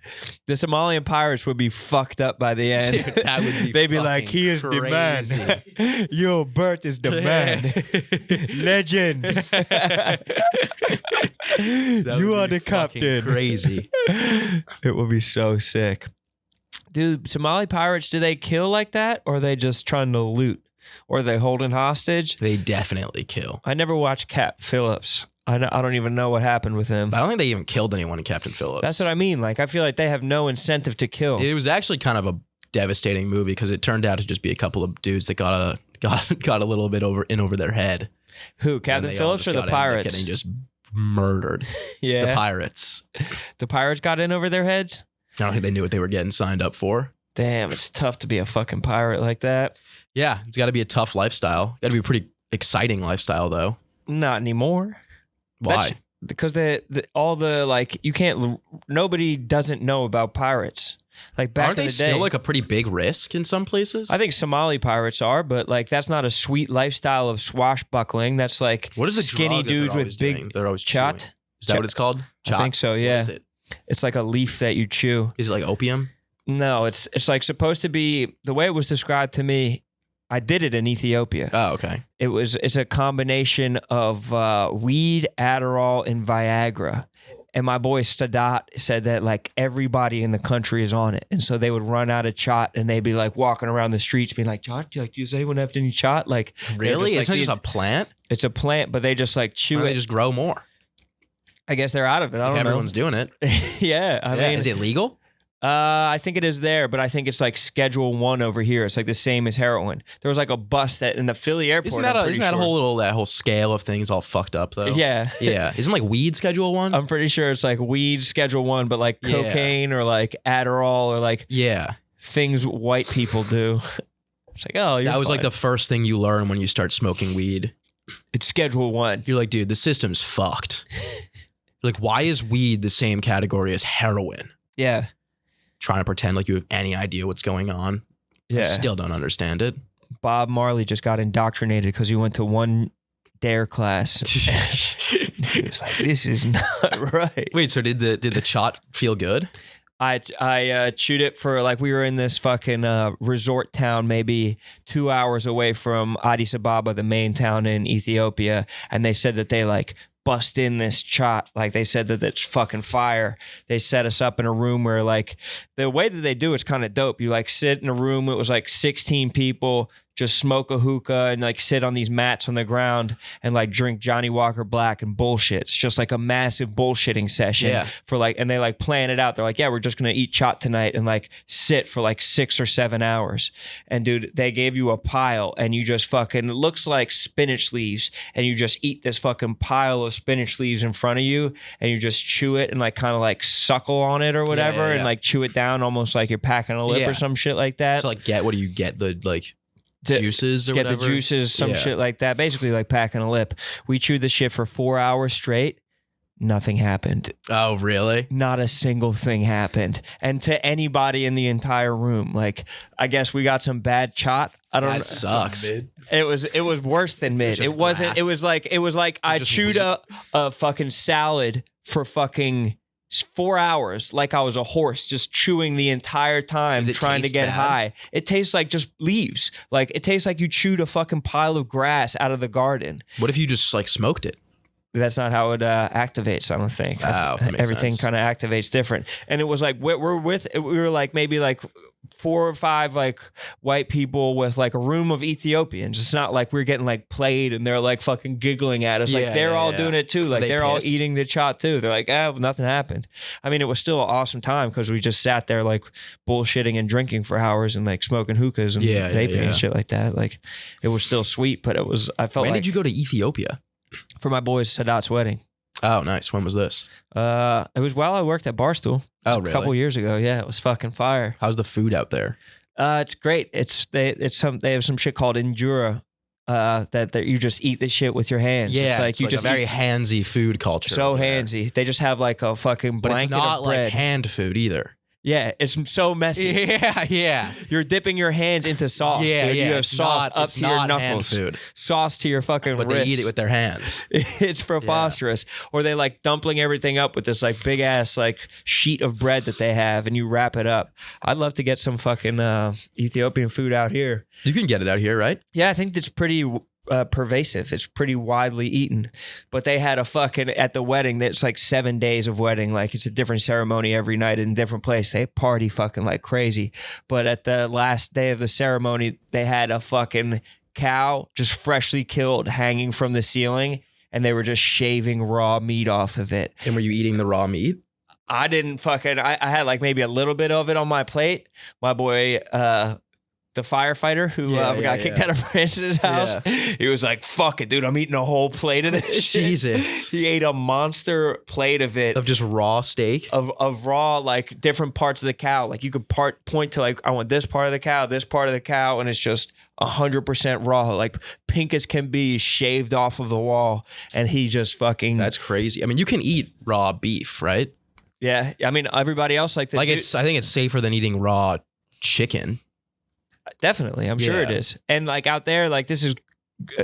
The Somalian pirates would be fucked up by the end. Dude, that would be They'd be like, he is the man. Yo, Bert is the man. Legend. You are the captain. Crazy. It would be so sick. Dude, Somali pirates, do they kill like that? Or are they just trying to loot? Or are they holding hostage? They definitely kill. I never watched Cap Phillips. I don't even know what happened with him. I don't think they even killed anyone in Captain Phillips. That's what I mean. Like, I feel like they have no incentive to kill. It was actually kind of a devastating movie because it turned out to just be a couple of dudes that got a little bit over their head. Who, Captain Phillips or the pirates? Getting just murdered. Yeah. The pirates. The pirates got in over their heads? I don't think they knew what they were getting signed up for. Damn, it's tough to be a fucking pirate like that. Yeah, it's got to be a tough lifestyle. Got to be a pretty exciting lifestyle, though. Not anymore. Why? Because nobody doesn't know about pirates. Like back Aren't in they the day, still like a pretty big risk in some places? I think Somali pirates are, but like that's not a sweet lifestyle of swashbuckling. That's like what is the skinny drug that dudes they're with always big doing? They're always chat. chewing. Is that what it's called? I think so. Yeah. What is it? It's like a leaf that you chew. Is it like opium? No, it's like supposed to be the way it was described to me. I did it in Ethiopia. Oh, okay. It's a combination of weed, Adderall, and Viagra. And my boy Sadat said that like everybody in the country is on it. And so they would run out of chot and they'd be like walking around the streets being like, chot? Does anyone have any chot? Like, really? Just, it's not just a plant? It's a plant, but they just like chew it. They just grow more. I guess they're out of it. I don't know. Everyone's doing it. Yeah. I mean, is it legal? I think it is there, but I think it's like Schedule 1 over here. It's like the same as heroin. There was like a bus that in the Philly airport. Isn't that whole scale of things all fucked up though? Yeah. Yeah. Isn't like weed Schedule 1? I'm pretty sure it's like weed Schedule 1, but like cocaine or like Adderall or like things white people do. It's like, oh, that was like the first thing you learn when you start smoking weed. It's Schedule 1. You're like, dude, the system's fucked. Like, why is weed the same category as heroin? Yeah. Trying to pretend like you have any idea what's going on. Yeah. I still don't understand it. Bob Marley just got indoctrinated because he went to one DARE class. He was like, this is not right. Wait, so did the shot feel good? I chewed it for like we were in this fucking resort town maybe 2 hours away from Addis Ababa, the main town in Ethiopia, and they said that they like bust in this shot. Like they said that it's fucking fire. They set us up in a room where like the way that they do it's kind of dope. You like sit in a room. It was like 16 people, just smoke a hookah and like sit on these mats on the ground and like drink Johnny Walker Black and bullshit. It's just like a massive bullshitting session for like, and they like plan it out. They're like, yeah, we're just going to eat shot tonight and like sit for like 6 or 7 hours. And dude, they gave you a pile and you just fucking, it looks like spinach leaves and you just eat this fucking pile of spinach leaves in front of you and you just chew it and like kind of like suckle on it or whatever and like chew it down almost like you're packing a lip or some shit like that. So like what do you get? The like juices or get whatever? The juices, some shit like that. Basically like packing a lip. We chewed the shit for 4 hours straight. Nothing happened. Oh, really? Not a single thing happened. And to anybody in the entire room, like, I guess we got some bad chot. I don't know. That sucks. It was worse than mid. It wasn't. Grass. It was like I chewed a fucking salad for fucking 4 hours like I was a horse, just chewing the entire time trying to get high. It tastes like just leaves. Like it tastes like you chewed a fucking pile of grass out of the garden. What if you just like smoked it? That's not how it activates, I don't think. Everything kind of activates different. And it was like, we were like maybe like 4 or 5 like white people with like a room of Ethiopians. It's not like we're getting like played and they're like fucking giggling at us. Like they're all doing it too. Like they're all eating the chot too. They're like, nothing happened. I mean, it was still an awesome time because we just sat there like bullshitting and drinking for hours and like smoking hookahs and vaping and shit like that. Like it was still sweet, but I felt When did you go to Ethiopia? For my boy Sadat's wedding. Oh, nice. When was this? It was while I worked at Barstool. Oh, really? A couple years ago. Yeah, it was fucking fire. How's the food out there? It's great. They have some shit called Endura. That you just eat the shit with your hands. Yeah, it's like it's you like just a very handsy food culture. So handsy. They just have like a fucking blanket but it's not of bread. like hand food either. Yeah, it's so messy. Yeah. You're dipping your hands into sauce. Yeah, dude. yeah. You have sauce up to your knuckles. Hand food, sauce to your fucking but wrists. they eat it with their hands. It's preposterous. Or they like dumpling everything up with this like big ass like sheet of bread that they have, and you wrap it up. I'd love to get some fucking Ethiopian food out here. You can get it out here, right? Yeah, I think it's pretty pervasive. It's pretty widely eaten. But they had a fucking, at the wedding, that's like 7 days of wedding. Like it's a different ceremony every night in a different place. They party fucking like crazy. But at the last day of the ceremony, they had a fucking cow just freshly killed hanging from the ceiling, and they were just shaving raw meat off of it. And were you eating the raw meat? I didn't fucking, I had like maybe a little bit of it on my plate. My boy, the firefighter who got kicked out of Francis' house. Yeah. He was like, fuck it, dude. I'm eating a whole plate of this shit. Jesus. He ate a monster plate of it. Of just raw steak? Of raw, like different parts of the cow. Like you could point to like, I want this part of the cow, this part of the cow. And it's just 100% raw, like pink as can be, shaved off of the wall. And he just fucking. That's crazy. I mean, you can eat raw beef, right? Yeah. I mean, everybody else like I think it's safer than eating raw chicken. Definitely. I'm sure it is. And like out there, like this is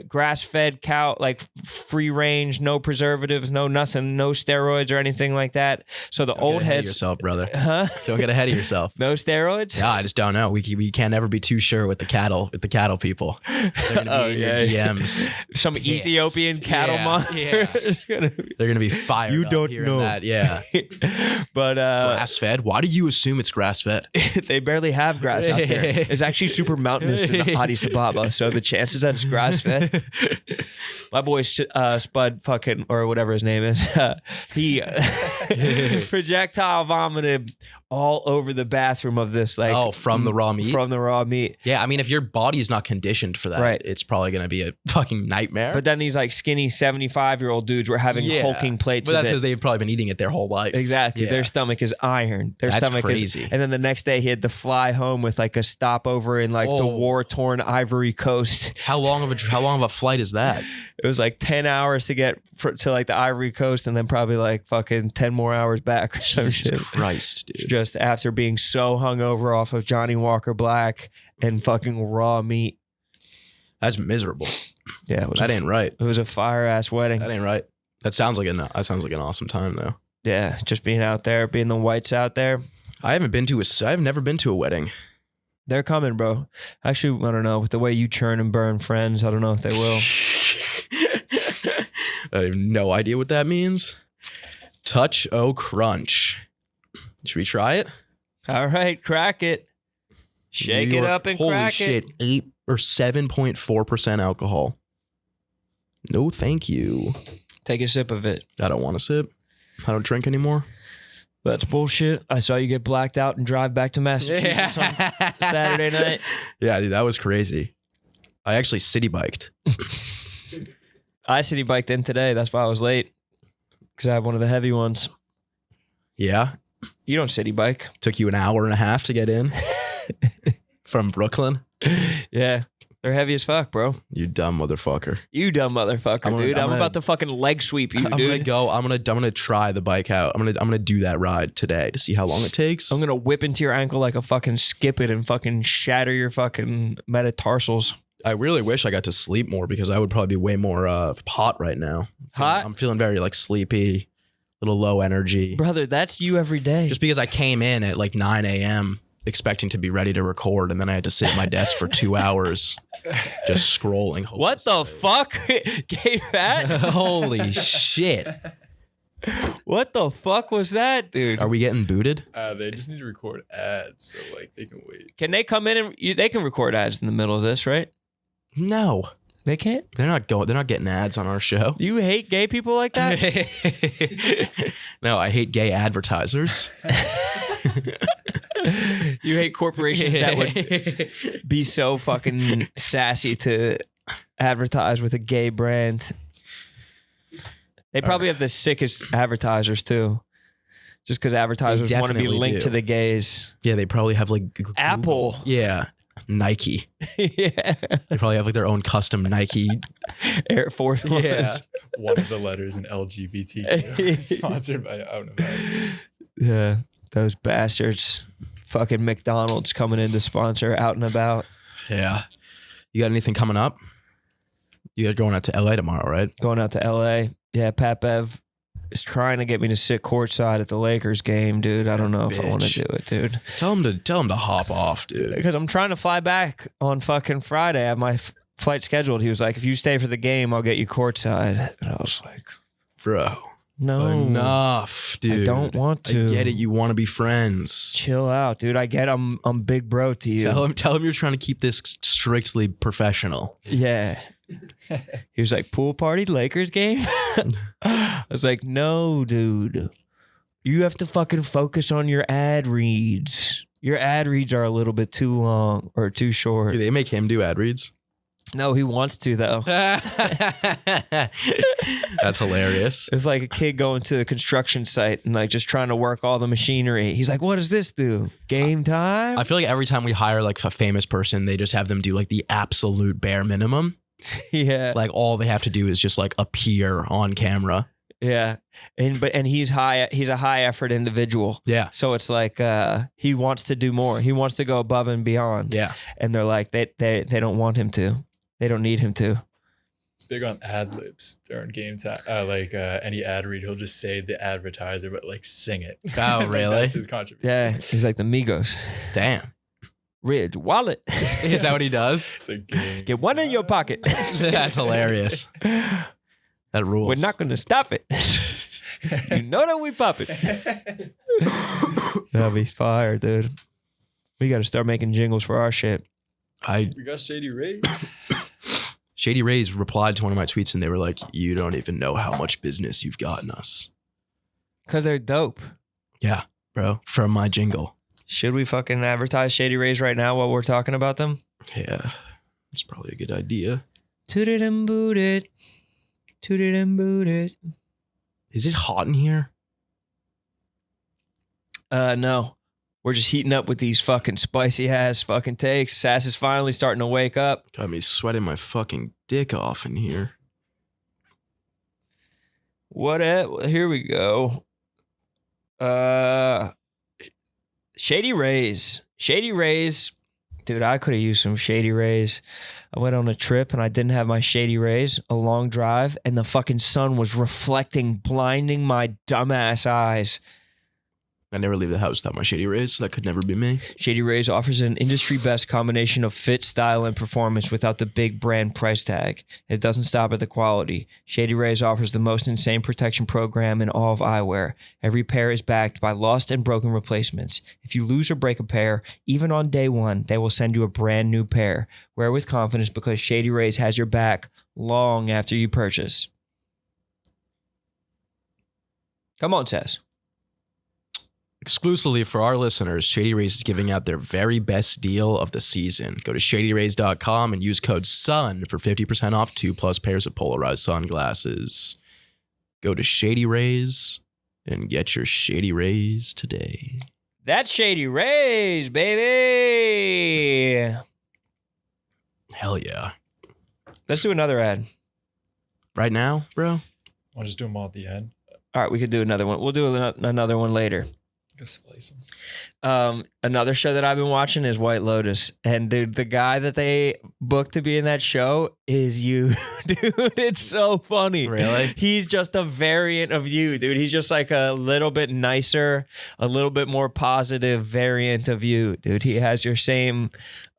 grass-fed cow, like free range, no preservatives, no nothing, no steroids or anything like that. So the old heads. Don't get ahead of yourself, brother. Huh? Don't get ahead of yourself. No steroids? Yeah, I just don't know. We can't ever be too sure with the cattle people. They're gonna be in your DMs. Some pissed. Ethiopian cattle monitor. Yeah. They're gonna be fired. You up don't know that. Yeah. But grass-fed? Why do you assume it's grass-fed? They barely have grass out there. It's actually super mountainous in Addis Ababa, so the chances that it's grass-fed. My boy Spud fucking, or whatever his name is, he projectile vomited all over the bathroom of this, like, from the raw meat. Yeah, I mean, if your body's not conditioned for that, right, it's probably gonna be a fucking nightmare. But then these like skinny 75-year-old dudes were having hulking plates. But that's because they've probably been eating it their whole life. Exactly. Yeah. Their stomach is iron. That's crazy. And then the next day he had to fly home with like a stopover in like the war-torn Ivory Coast. How long of a flight is that? It was like 10 hours to get to like the Ivory Coast, and then probably like fucking 10 more hours back or some shit. Jesus Christ, dude. Just after being so hungover off of Johnny Walker Black and fucking raw meat. That's miserable. Yeah, that ain't right. It was a fire-ass wedding. That ain't right. That sounds like an awesome time though. Yeah, just being out there, being the whites out there. I've never been to a wedding. They're coming, bro. Actually, I don't know. With the way you churn and burn friends, I don't know if they will. I have no idea what that means. Touch O Crunch. Should we try it? All right, crack it. Shake it up and crack it. Holy shit, 8 or 7.4% alcohol. No, thank you. Take a sip of it. I don't want to sip. I don't drink anymore. That's bullshit. I saw you get blacked out and drive back to Massachusetts on Saturday night. Yeah, dude, that was crazy. I actually city biked. I city biked in today. That's why I was late. Because I have one of the heavy ones. Yeah? You don't city bike. Took you an hour and a half to get in? From Brooklyn? Yeah. They're heavy as fuck, bro. You dumb motherfucker. You dumb motherfucker, dude. I'm about to fucking leg sweep you, dude. I'm gonna try the bike out. I'm gonna do that ride today to see how long it takes. I'm gonna whip into your ankle like a fucking skip it and fucking shatter your fucking metatarsals. I really wish I got to sleep more because I would probably be way more hot right now. Hot? I'm feeling very like sleepy, a little low energy. Brother, that's you every day. Just because I came in at like 9 a.m. expecting to be ready to record, and then I had to sit at my desk for 2 hours just scrolling. What the fuck? Gave that? Holy shit. What the fuck was that, dude? Are we getting booted? They just need to record ads, so like they can wait. Can they come in and they can record ads in the middle of this, right? No. They can't? They're not getting ads on our show. You hate gay people like that? No, I hate gay advertisers. You hate corporations that would be so fucking sassy to advertise with a gay brand. They probably have the sickest advertisers too. Just because advertisers want to be linked to the gays. Yeah, they probably have like Apple. Yeah. Nike. Yeah. They probably have like their own custom Nike Air Force Ones. Yeah. One of the letters in LGBT sponsored by, I don't know. Yeah. Those bastards. Fucking McDonald's coming in to sponsor Out and About. Yeah. You got anything coming up? You guys going out to LA tomorrow, right? Going out to LA. Yeah, Pat Bev is trying to get me to sit courtside at the Lakers game, dude. I don't know if I want to do it, dude. Tell him to hop off, dude. Because I'm trying to fly back on fucking Friday. I have my flight scheduled. He was like, if you stay for the game, I'll get you courtside. And I was like, bro, no. Enough, dude. I don't want to. I get it. You want to be friends. Chill out, dude. I get I'm big bro to you. Tell him you're trying to keep this strictly professional. Yeah. He was like, pool party, Lakers game? I was like, no, dude. You have to fucking focus on your ad reads. Your ad reads are a little bit too long or too short. Do they make him do ad reads? No, he wants to, though. That's hilarious. It's like a kid going to a construction site and like just trying to work all the machinery. He's like, what does this do? Game time? I feel like every time we hire like a famous person, they just have them do like the absolute bare minimum. Yeah. Like all they have to do is just like appear on camera. Yeah. And he's a high effort individual. Yeah. So it's like he wants to do more. He wants to go above and beyond. Yeah. And they're like they don't want him to. They don't need him to. It's big on ad libs during game time. Any ad read, he'll just say the advertiser, but like sing it. Oh, Like, really? that's his contribution. Yeah. He's like the Migos. Damn. Ridge Wallet. Is that what he does? It's a game. Get one in your pocket. That's hilarious. That rules. We're not going to stop it. You know that we pop it. That'll be fire, dude. We got to start making jingles for our shit. We got Shady Rays. Shady Rays replied to one of my tweets and they were like, you don't even know how much business you've gotten us. Because they're dope. Yeah, bro. From my jingle. Should we fucking advertise Shady Rays right now while we're talking about them? Yeah. It's probably a good idea. Toot it and boot it. Toot it and boot it. Is it hot in here? No. We're just heating up with these fucking spicy ass fucking takes. Sass is finally starting to wake up. Got me sweating my fucking dick off in here. Here we go. Shady Rays. Shady Rays. Dude, I could have used some Shady Rays. I went on a trip and I didn't have my Shady Rays, a long drive, and the fucking sun was reflecting, blinding my dumbass eyes. I never leave the house without my Shady Rays, so that could never be me. Shady Rays offers an industry-best combination of fit, style, and performance without the big brand price tag. It doesn't stop at the quality. Shady Rays offers the most insane protection program in all of eyewear. Every pair is backed by lost and broken replacements. If you lose or break a pair, even on day one, they will send you a brand new pair. Wear with confidence because Shady Rays has your back long after you purchase. Come on, Tess. Exclusively for our listeners, Shady Rays is giving out their very best deal of the season. Go to shadyrays.com and use code SUN for 50% off 2+ pairs of polarized sunglasses. Go to Shady Rays and get your Shady Rays today. That's Shady Rays, baby. Hell yeah. Let's do another ad. Right now, bro? I'll just do them all at the end. All right, we could do another one. We'll do another one later. Go splice them. Another show that I've been watching is White Lotus. And dude, the guy that they booked to be in that show is you. Dude, it's so funny. Really? He's just a variant of you, dude. He's just like a little bit nicer, a little bit more positive variant of you, dude. He has your same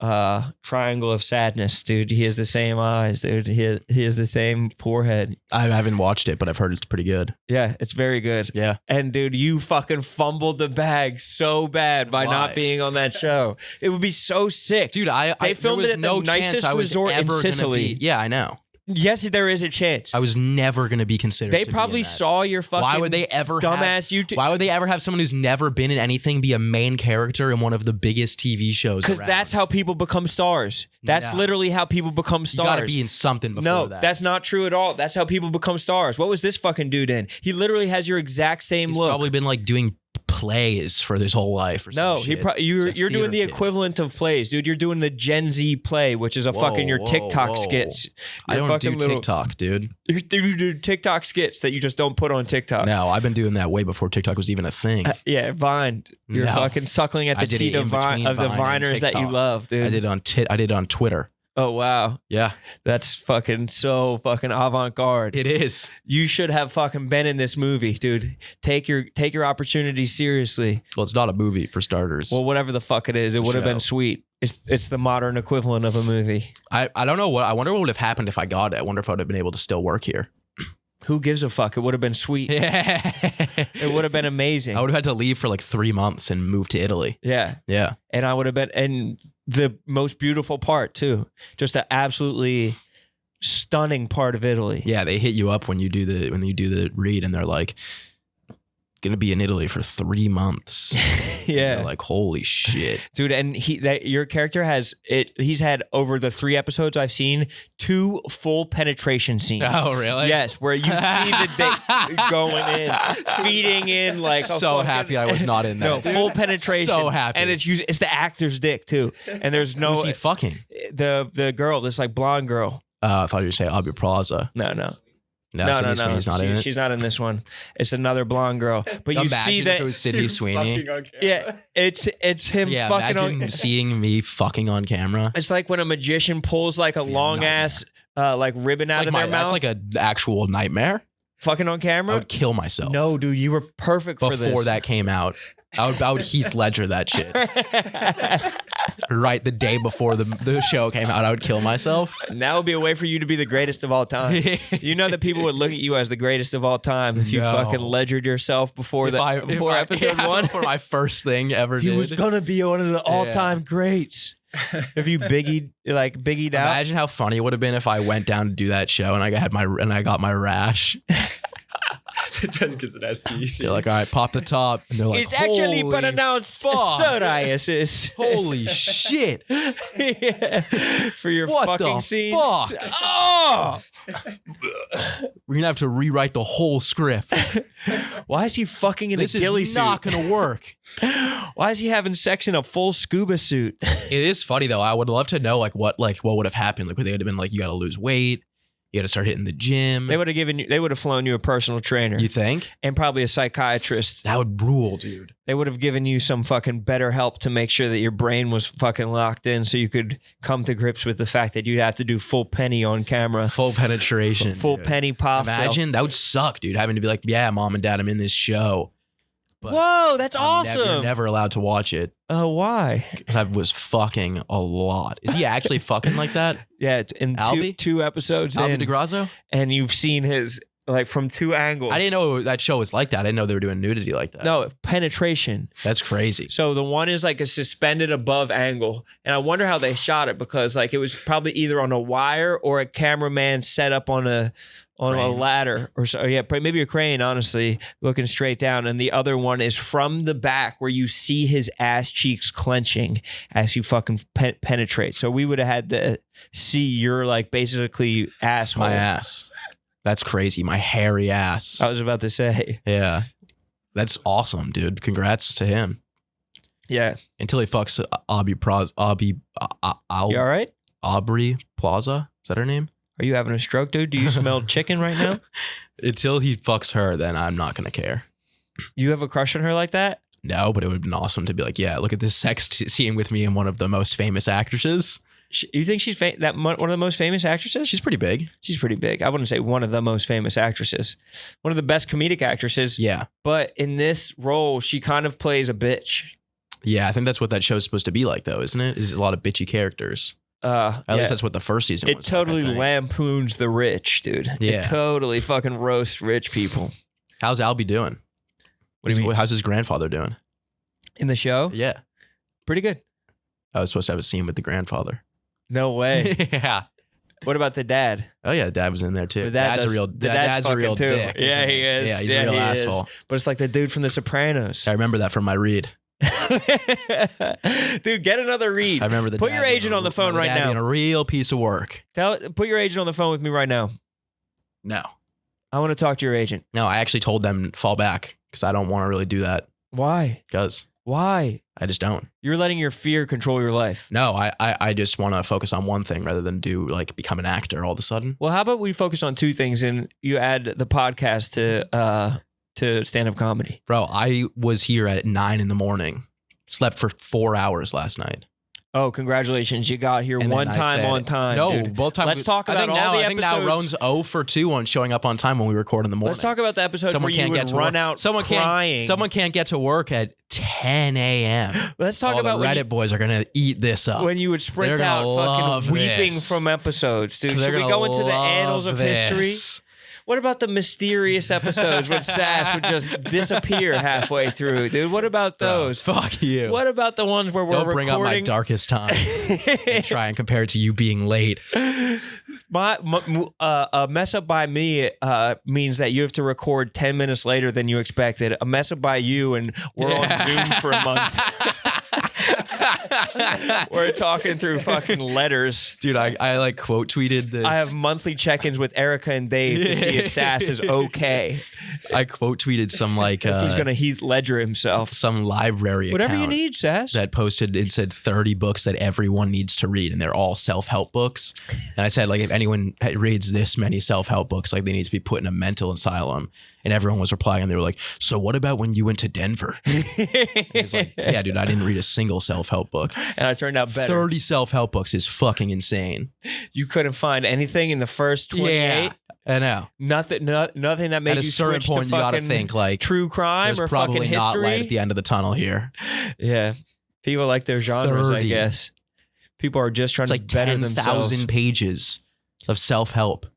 triangle of sadness, dude. He has the same eyes, dude. He has the same forehead. I haven't watched it, but I've heard it's pretty good. Yeah, it's very good. Yeah. And dude, you fucking fumbled the bag so bad by not being on that show. It would be so sick. Dude, they filmed it at the nicest resort in Sicily. Yeah, I know. Yes, there is a chance. I was never going to be considered. They probably saw your fucking Why would they ever dumbass YouTube? Why would they ever have someone who's never been in anything be a main character in one of the biggest TV shows? Because that's how people become stars. That's literally how people become stars. You got to be in something before that. No, that's not true at all. That's how people become stars. What was this fucking dude in? He literally has your exact same look. He's probably been like doing plays for his whole life. Or No, some shit. you're doing the equivalent of plays, dude. You're doing the Gen Z play, which is your TikTok skits. I don't do TikTok, dude. You do TikTok skits that you just don't put on TikTok. No, I've been doing that way before TikTok was even a thing. Yeah, Vine. You're fucking suckling at the teat of the Viners that you love, dude. I did it on Twitter. Oh, wow. Yeah. That's fucking so fucking avant-garde. It is. You should have fucking been in this movie, dude. Take your opportunities seriously. Well, it's not a movie for starters. Well, whatever the fuck it is, it would have been sweet. It's the modern equivalent of a movie. I don't know I wonder what would have happened if I got it. I wonder if I would have been able to still work here. Who gives a fuck? It would have been sweet. Yeah. It would have been amazing. I would have had to leave for like 3 months and move to Italy. Yeah. Yeah. And I would have been, and the most beautiful part too, just an absolutely stunning part of Italy. Yeah, they hit you up when you do the read, and they're like, "Gonna be in Italy for 3 months." Yeah, you're like, holy shit, dude. And your character has it. He's had, over the 3 episodes I've seen, 2 full penetration scenes. Oh, really? Yes, where you see the dick going in, feeding in like. So happy I was not in that. No, full penetration. So happy, and it's the actor's dick too. And there's no. Who's he fucking? The girl, this like blonde girl. I thought you were saying Aubrey Plaza. No. No. He's not in it. She's not in this one. It's another blonde girl. But you see that it was Sydney Sweeney. Yeah, it's him. Yeah, fucking imagine seeing me fucking on camera. It's like when a magician pulls like a long ass like ribbon out of their mouth. That's like an actual nightmare. Fucking on camera. I would kill myself. No, dude, you were perfect for this. Before that came out, I would Heath Ledger that shit. Right, the day before the show came out, I would kill myself. And that would be a way for you to be the greatest of all time. You know that people would look at you as the greatest of all time if you fucking ledgered yourself before episode 1. Before my first thing ever he was gonna be one of the all-time greats. If you biggied out. Imagine how funny it would have been if I went down to do that show and I got my rash. Just gets an STD. They're like, all right, pop the top. And they're like, it's actually pronounced psoriasis. Holy shit. Yeah. For your fucking scenes. Fuck? Oh! We're going to have to rewrite the whole script. Why is he fucking in a ghillie suit? This is not going to work. Why is he having sex in a full scuba suit? It is funny, though. I would love to know what would have happened. Like, they would have been like, you got to lose weight. You got to start hitting the gym. They would have flown you a personal trainer. You think? And probably a psychiatrist. That would rule, dude. They would have given you some fucking better help to make sure that your brain was fucking locked in so you could come to grips with the fact that you'd have to do full penny on camera. Full penetration. Full penny pasta. Imagine, that would suck, dude. Having to be like, yeah, mom and dad, I'm in this show. But whoa, that's awesome. You're never allowed to watch it. Why? Because I was fucking a lot. Is he actually fucking like that? Yeah, in two episodes Albie DeGrazzo? And you've seen his, like, from 2 angles. I didn't know that show was like that. I didn't know they were doing nudity like that. No, penetration. That's crazy. So the one is like a suspended above angle. And I wonder how they shot it, because like it was probably either on a wire or a cameraman set up on a ladder or so. Yeah, maybe a crane, honestly, looking straight down. And the other one is from the back where you see his ass cheeks clenching as you fucking penetrate. So we would have had to see your, like, basically asshole. My ass. That's crazy. My hairy ass. I was about to say. Yeah. That's awesome, dude. Congrats to him. Yeah. Until he fucks Aubrey Plaza. You all right? Aubrey Plaza? Is that her name? Are you having a stroke, dude? Do you smell chicken right now? Until he fucks her, then I'm not going to care. You have a crush on her like that? No, but it would have been awesome to be like, yeah, look at this sex scene with me and one of the most famous actresses. You think she's one of the most famous actresses? She's pretty big. She's pretty big. I wouldn't say one of the most famous actresses. One of the best comedic actresses. Yeah. But in this role, she kind of plays a bitch. Yeah, I think that's what that show's supposed to be like, though, isn't it? Is a lot of bitchy characters. At least that's what the first season was. It totally lampoons the rich, dude. Yeah. It totally fucking roasts rich people. How's Albie doing? What do you mean? How's his grandfather doing? In the show? Yeah. Pretty good. I was supposed to have a scene with the grandfather. No way. Yeah. What about the dad? Oh yeah, dad was in there too. Dad's a real dick. Yeah, he is. Yeah, he's a real asshole. But it's like the dude from The Sopranos. I remember that from my read. Dude, get another read. I remember Put your agent on the phone right now. Being a real piece of work. Put your agent on the phone with me right now. No. I want to talk to your agent. No, I actually told them fall back because I don't want to really do that. Why? Because Why? I just don't. You're letting your fear control your life. No, I just want to focus on one thing rather than become an actor all of a sudden. Well, how about we focus on two things and you add the podcast to stand-up comedy? Bro, I was here at 9 a.m. Slept for 4 hours last night. Oh, congratulations. You got here And on then time. No, dude. both times. Let's talk about all the episodes. I think now Rone's 0 for 2 on showing up on time when we record in the morning. Let's talk about the episodes where you would run out crying. Someone can't get to work at 10 a.m. Let's talk about the Reddit boys are going to eat this up. When you would sprint out fucking weeping from episodes, dude. Should we go into the annals of history? What about the mysterious episodes when Sass would just disappear halfway through, dude? What about those? Fuck you. What about the ones where we're recording? Don't bring up my darkest times and try and compare it to you being late. A mess up by me means that you have to record 10 minutes later than you expected. A mess up by you and we're on Zoom for a month. We're talking through fucking letters. Dude, I like quote tweeted this. I have monthly check-ins with Erica and Dave to see if Sass is okay. I quote tweeted some like if he's gonna Heath Ledger himself. Some library whatever account you need, Sass. that posted and said 30 books that everyone needs to read, and they're all self-help books. And I said, like, if anyone reads this many self-help books, like, they need to be put in a mental asylum. And everyone was replying, and they were like, so what about when you went to Denver? He's like, yeah, dude, I didn't read a single self-help book. And I turned out better. 30 self-help books is fucking insane. You couldn't find anything in the first 28? Yeah, I know. Nothing that made you switch certain point, to you gotta fucking think, like, true crime there's or fucking probably history. not light at the end of the tunnel here. Yeah. People like their genres, 30. I guess. People are just trying It's to like better themselves. 10,000 pages of self-help.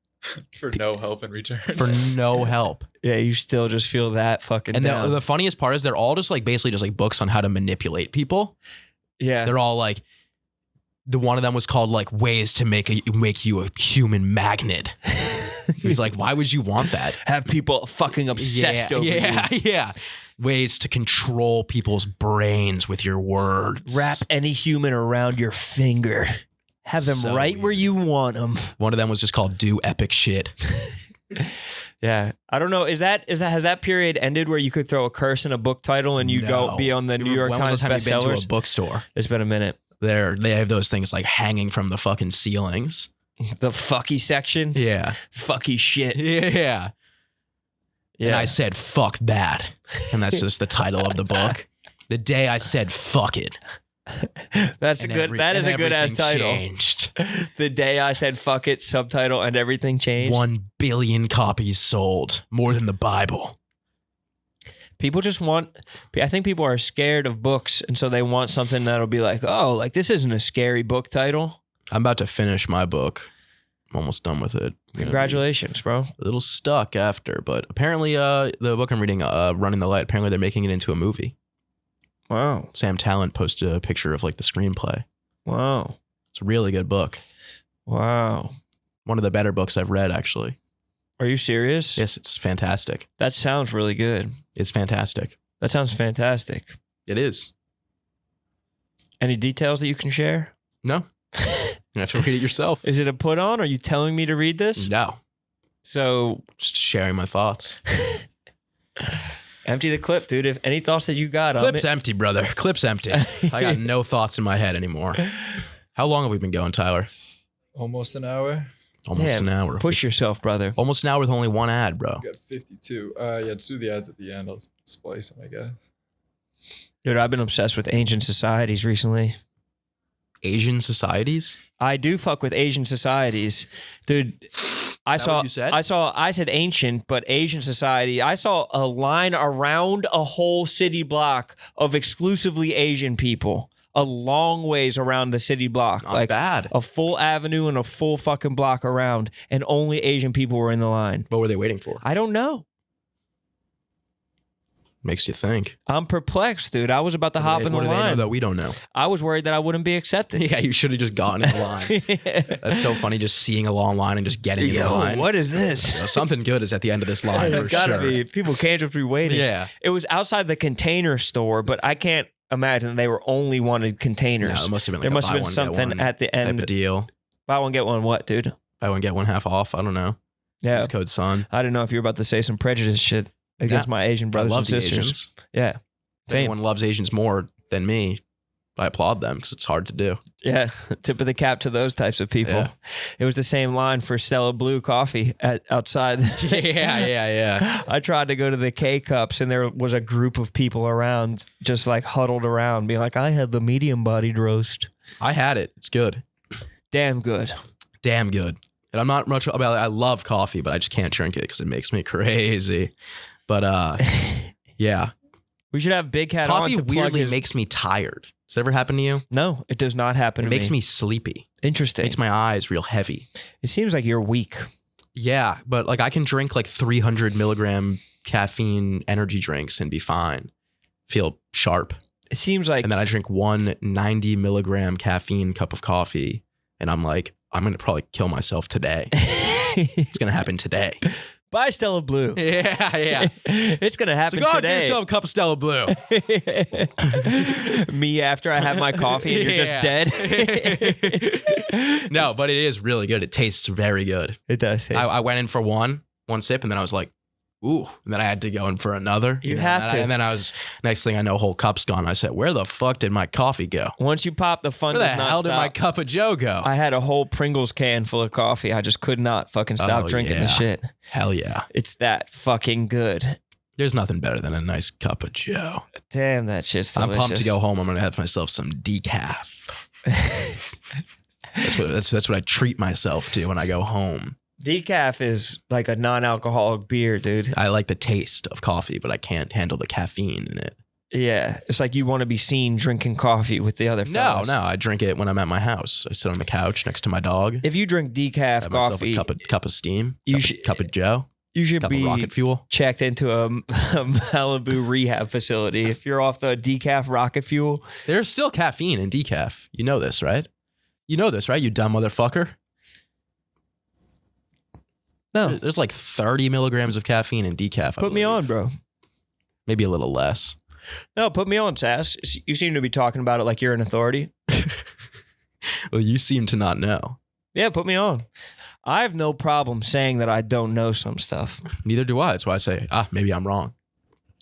For no help in return. For no help. Yeah, you still just feel that fucking And down. the funniest part is they're all just like basically just like books on how to manipulate people. Yeah. They're all like, the one of them was called like ways to make you a human magnet. He's like, why would you want that? Have people fucking obsessed over you. Yeah. Ways to control people's brains with your words. Wrap any human around your finger. Have them So right weird. where you want them. One of them was just called Do Epic Shit. Yeah. I don't know. Has that period ended where you could throw a curse in a book title and you go be on the New York Times When was the time you've been to bestsellers? a bookstore? It's been a minute. They have those things like hanging from the fucking ceilings. The fucky section. Yeah. Fucky shit. Yeah. And I said, fuck that. And that's just the title of the book. The day I said, fuck it. That is a good ass title. Changed. The day I said fuck it, subtitle, and everything changed. 1 billion copies sold. More than the Bible. People just I think people are scared of books, and so they want something that'll be like, oh, like this isn't a scary book title. I'm about to finish my book. I'm almost done with it. Congratulations, bro. A little stuck after, but apparently the book I'm reading, Running the Light, apparently they're making it into a movie. Wow. Sam Talent posted a picture of like the screenplay. Wow. It's a really good book. Wow. One of the better books I've read, actually. Are you serious? Yes, it's fantastic. That sounds really good. It's fantastic. That sounds fantastic. It is. Any details that you can share? No. You have to read it yourself. Is it a put on? Are you telling me to read this? No. So Just sharing my thoughts. empty the clip, dude. If any thoughts that you got, Clip's empty, brother. Clip's empty. I got no thoughts in my head anymore. How long have we been going, Tyler? Almost an hour. Almost an hour. Push yourself, brother. Almost an hour with only one ad, bro. We got 52. Yeah, just do the ads at the end. I'll splice them, I guess. Dude, I've been obsessed with ancient societies recently. Asian societies? I do fuck with Asian societies. Dude, I said ancient, but Asian society. I saw a line around a whole city block of exclusively Asian people. A long ways around the city block. Not bad. A full avenue and a full fucking block around, and only Asian people were in the line. What were they waiting for? I don't know. Makes you think. I'm perplexed, dude. I was about to hop in the What do they know line. that we don't know? I was worried that I wouldn't be accepted. Yeah, you should have just gotten in the line. That's so funny, just seeing a long line and just getting in the line. What is this? You know, something good is at the end of this line for Gotta sure. be. People can't just be waiting. Yeah. It was outside the Container Store, but I can't imagine they were only wanted containers. No, it must have been like there a must have buy been one, something get one at the type end. of deal. Buy one, get one what, dude? Buy one, get one half off. I don't know. Yeah. Use code SON. I didn't know if you were about to say some prejudice shit against my Asian brothers I love and sisters. the Asians. Yeah. If anyone loves Asians more than me, I applaud them because it's hard to do. Yeah, tip of the cap to those types of people. Yeah. It was the same line for Stella Blue coffee outside. Yeah. I tried to go to the K-Cups and there was a group of people around, just like huddled around, being like, I had the medium-bodied roast. I had it. It's good. Damn good. Damn good. And I'm not much about it. I love coffee, but I just can't drink it because it makes me crazy. But yeah. We should have Big Cat Coffee on to weirdly makes me tired. Does that ever happen to you? No, it does not happen to me. It makes me sleepy. Interesting. It makes my eyes real heavy. It seems like you're weak. Yeah, but like I can drink like 300 milligram caffeine energy drinks and be fine. Feel sharp. It seems like... And then I drink one 90 milligram caffeine cup of coffee and I'm like, I'm going to probably kill myself today. It's going to happen today. Buy Stella Blue. Yeah. It's going to happen so go today. Get yourself a cup of Stella Blue. Me after I have my coffee and you're just dead. No, but it is really good. It tastes very good. It does taste. I went in for one sip and then I was like, ooh. And then I had to go in for another. You have to. And then I was, next thing I know, whole cup's gone. I said, where the fuck did my coffee go? Once you pop, the fun Where the does not hell did stop. my cup of Joe go? I had a whole Pringles can full of coffee. I just could not fucking stop drinking yeah. the shit. Hell yeah. It's that fucking good. There's nothing better than a nice cup of Joe. Damn, that shit's delicious. I'm pumped to go home. I'm going to have myself some decaf. That's what I treat myself to when I go home. Decaf is like a non-alcoholic beer, dude. I like the taste of coffee, but I can't handle the caffeine in it. Yeah, it's like you want to be seen drinking coffee with the other fellas. No, I drink it when I'm at my house. I sit on the couch next to my dog. If you drink decaf Have myself coffee, a cup of steam. Cup of Joe. You should Cup be of rocket fuel. checked into a Malibu rehab facility. If you're off the decaf rocket fuel, There's still caffeine in decaf. You know this, right? You dumb motherfucker. no, There's like 30 milligrams of caffeine in decaf. I put me believe. on, bro. Maybe a little less. No, put me on, Sass. You seem to be talking about it like you're an authority. Well, you seem to not know. Yeah, put me on. I have no problem saying that I don't know some stuff. Neither do I. That's why I say, maybe I'm wrong.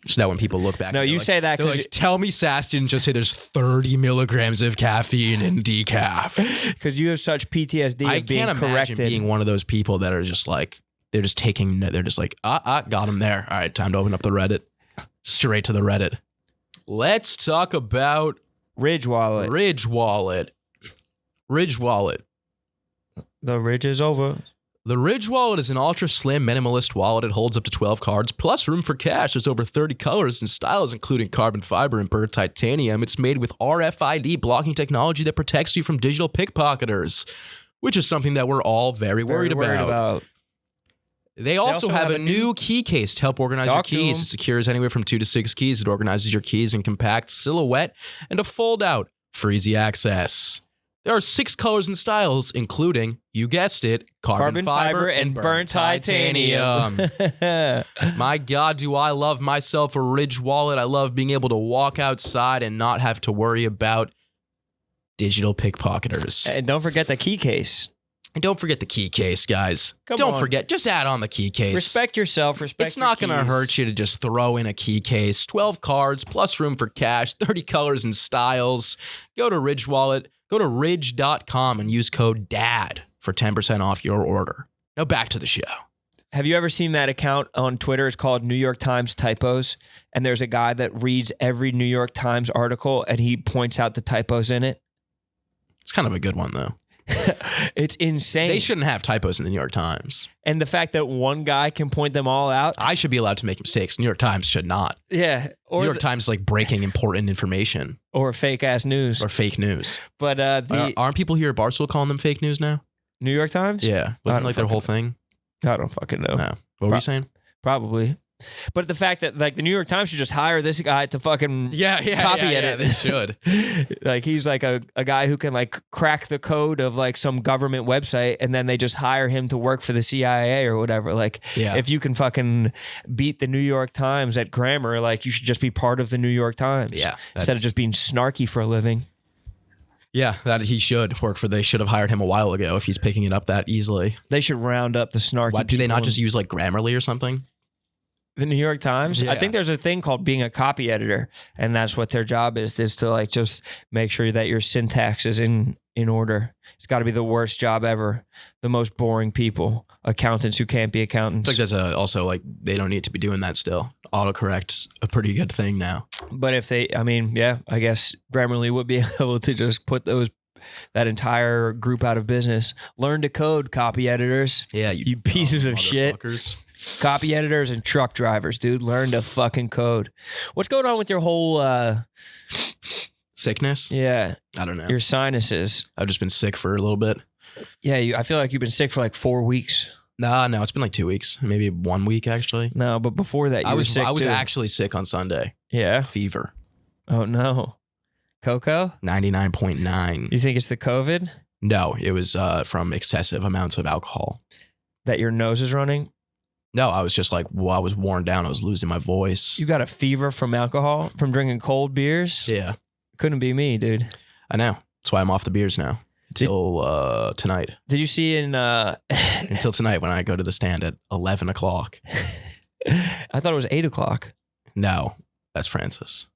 So that when people look back, No, you say that they're because like, tell me Sass didn't just say there's 30 milligrams of caffeine in decaf. you have such PTSD I of being can't imagine corrected. being one of those people that are just like, they're just like, got him there. All right, time to open up the Reddit. Straight to the Reddit. Let's talk about Ridge Wallet. Ridge Wallet. The Ridge is over. The Ridge Wallet is an ultra slim minimalist wallet. It holds up to 12 cards plus room for cash. There's over 30 colors and styles, including carbon fiber and burnt titanium. It's made with RFID blocking technology that protects you from digital pickpocketers, which is something that we're all very worried about. They also have a new key case to help organize your keys. It secures anywhere from 2 to 6 keys. It organizes your keys in compact silhouette and a fold-out for easy access. There are 6 colors and styles, including, you guessed it, carbon fiber and burnt titanium. My God, do I love myself a Ridge Wallet. I love being able to walk outside and not have to worry about digital pickpocketers. And don't forget the key case. And don't forget the key case, guys. Come on. Forget, just add on the key case. Respect yourself. Respect It's not going to hurt you to just throw in a key case. 12 cards plus room for cash, 30 colors and styles. Go to Ridge Wallet. Go to ridge.com and use code DAD for 10% off your order. Now back to the show. Have you ever seen that account on Twitter? It's called New York Times Typos. And there's a guy that reads every New York Times article and he points out the typos in it. It's kind of a good one, though. It's insane. They shouldn't have typos in the New York Times. And the fact that one guy can point them all out. I should be allowed to make mistakes. New York Times should not. Yeah. New York Times is like breaking important information. Or fake ass news. Or fake news. But aren't people here at Barstool calling them fake news now? New York Times? Yeah. Wasn't like their whole thing? I don't fucking know. No. What were you saying? Probably. But the fact that like the New York Times should just hire this guy to fucking copy edit. They should. Like he's like a guy who can like crack the code of like some government website and then they just hire him to work for the CIA or whatever. Like if you can fucking beat the New York Times at grammar, like you should just be part of the New York Times. Yeah. Instead of just being snarky for a living. Yeah, that he should work for. They should have hired him a while ago if he's picking it up that easily. They should round up the snarky. Why do they not just use like Grammarly or something? The New York Times? Yeah. I think there's a thing called being a copy editor, and that's what their job is to like just make sure that your syntax is in order. It's got to be the worst job ever. The most boring people, accountants who can't be accountants. I think there's also like they don't need to be doing that still. Autocorrect's a pretty good thing now. But if they, I mean, yeah, I guess Grammarly would be able to just put that entire group out of business. Learn to code, copy editors. Yeah, you pieces of shit. Copy editors and truck drivers, dude. Learn to fucking code. What's going on with your whole sickness? Yeah. I don't know. Your sinuses. I've just been sick for a little bit. Yeah, I feel like you've been sick for like 4 weeks. No, it's been like 2 weeks. Maybe 1 week, actually. No, but before that, you were sick I was too. actually sick on Sunday. Yeah? Fever. Oh, no. Coco? 99.9. You think it's the COVID? No, it was from excessive amounts of alcohol. That your nose is running? No, I was just like, I was worn down. I was losing my voice. You got a fever from alcohol? From drinking cold beers? Yeah. Couldn't be me, dude. I know. That's why I'm off the beers now. Until tonight. Did you see Until tonight when I go to the stand at 11 o'clock. I thought it was 8 o'clock. No, that's Francis.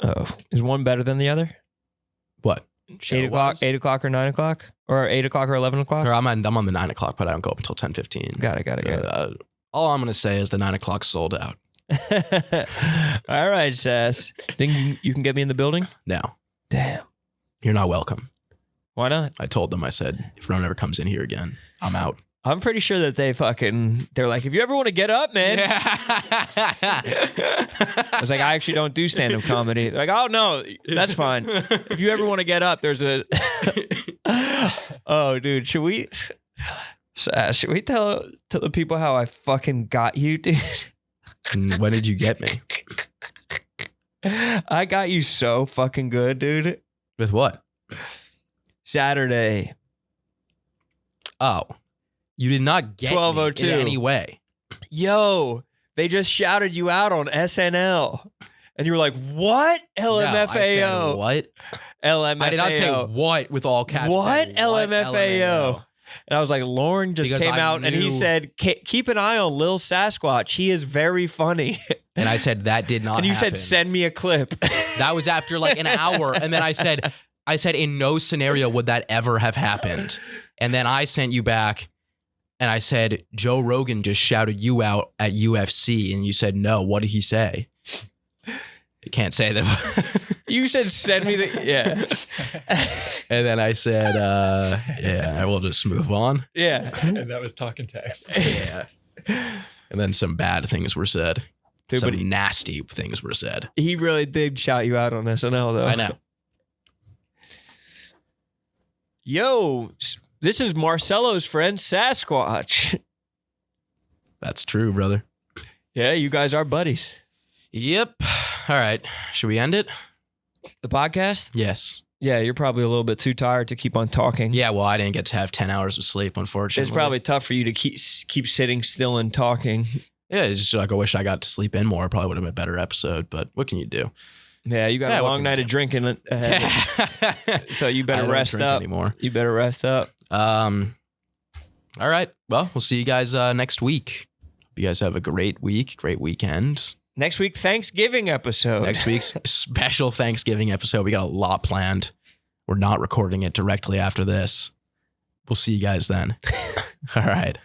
Oh. Is one better than the other? What? 8 o'clock or 9 o'clock? Or 8 o'clock or 11 o'clock? Or I'm on the 9 o'clock, but I don't go up until 10:15. Got it. All I'm going to say is the 9 o'clock sold out. All right, Sass. Think you can get me in the building? No. Damn. You're not welcome. Why not? I told them, I said, if Rone ever comes in here again, I'm out. I'm pretty sure that they're like, if you ever want to get up, man. I was like, I actually don't do stand-up comedy. They're like, oh, no, that's fine. If you ever want to get up, there's a... Oh, dude, should we tell the people how I fucking got you, dude? When did you get me? I got you so fucking good, dude. With what? Saturday. Oh. You did not get 12:02 me in any way. Yo, they just shouted you out on SNL. And you were like, what? LMFAO. No, I said, what? LMFAO. I did not say what with all caps. What? LMFAO. And I was like, Lauren just came out and he said, keep an eye on Lil Sasquatch. He is very funny. And I said, that did not And you happen. said, send me a clip. That was after like an hour. And then I said, in no scenario would that ever have happened. And then I sent you back and I said, Joe Rogan just shouted you out at UFC. And you said, no, what did he say? I can't say that. You said, send me the, yeah. And then I said, yeah, I will just move on. Yeah. And that was talking text. Yeah. And then some bad things were said. Dude, some nasty things were said. He really did shout you out on SNL, though. I know. Yo, this is Marcelo's friend, Sasquatch. That's true, brother. Yeah, you guys are buddies. Yep. All right. Should we end it? The podcast? Yes. Yeah, you're probably a little bit too tired to keep on talking. Yeah, well, I didn't get to have 10 hours of sleep, unfortunately. It's probably tough for you to keep sitting still and talking. Yeah, it's just like I wish I got to sleep in more. Probably would have been a better episode, but what can you do? Yeah, you got a long night of drinking ahead. So you better rest up. Anymore. You better rest up. All right. Well, we'll see you guys next week. Hope you guys have a great week, great weekend. Next week, Thanksgiving episode. Next week's special Thanksgiving episode. We got a lot planned. We're not recording it directly after this. We'll see you guys then. All right.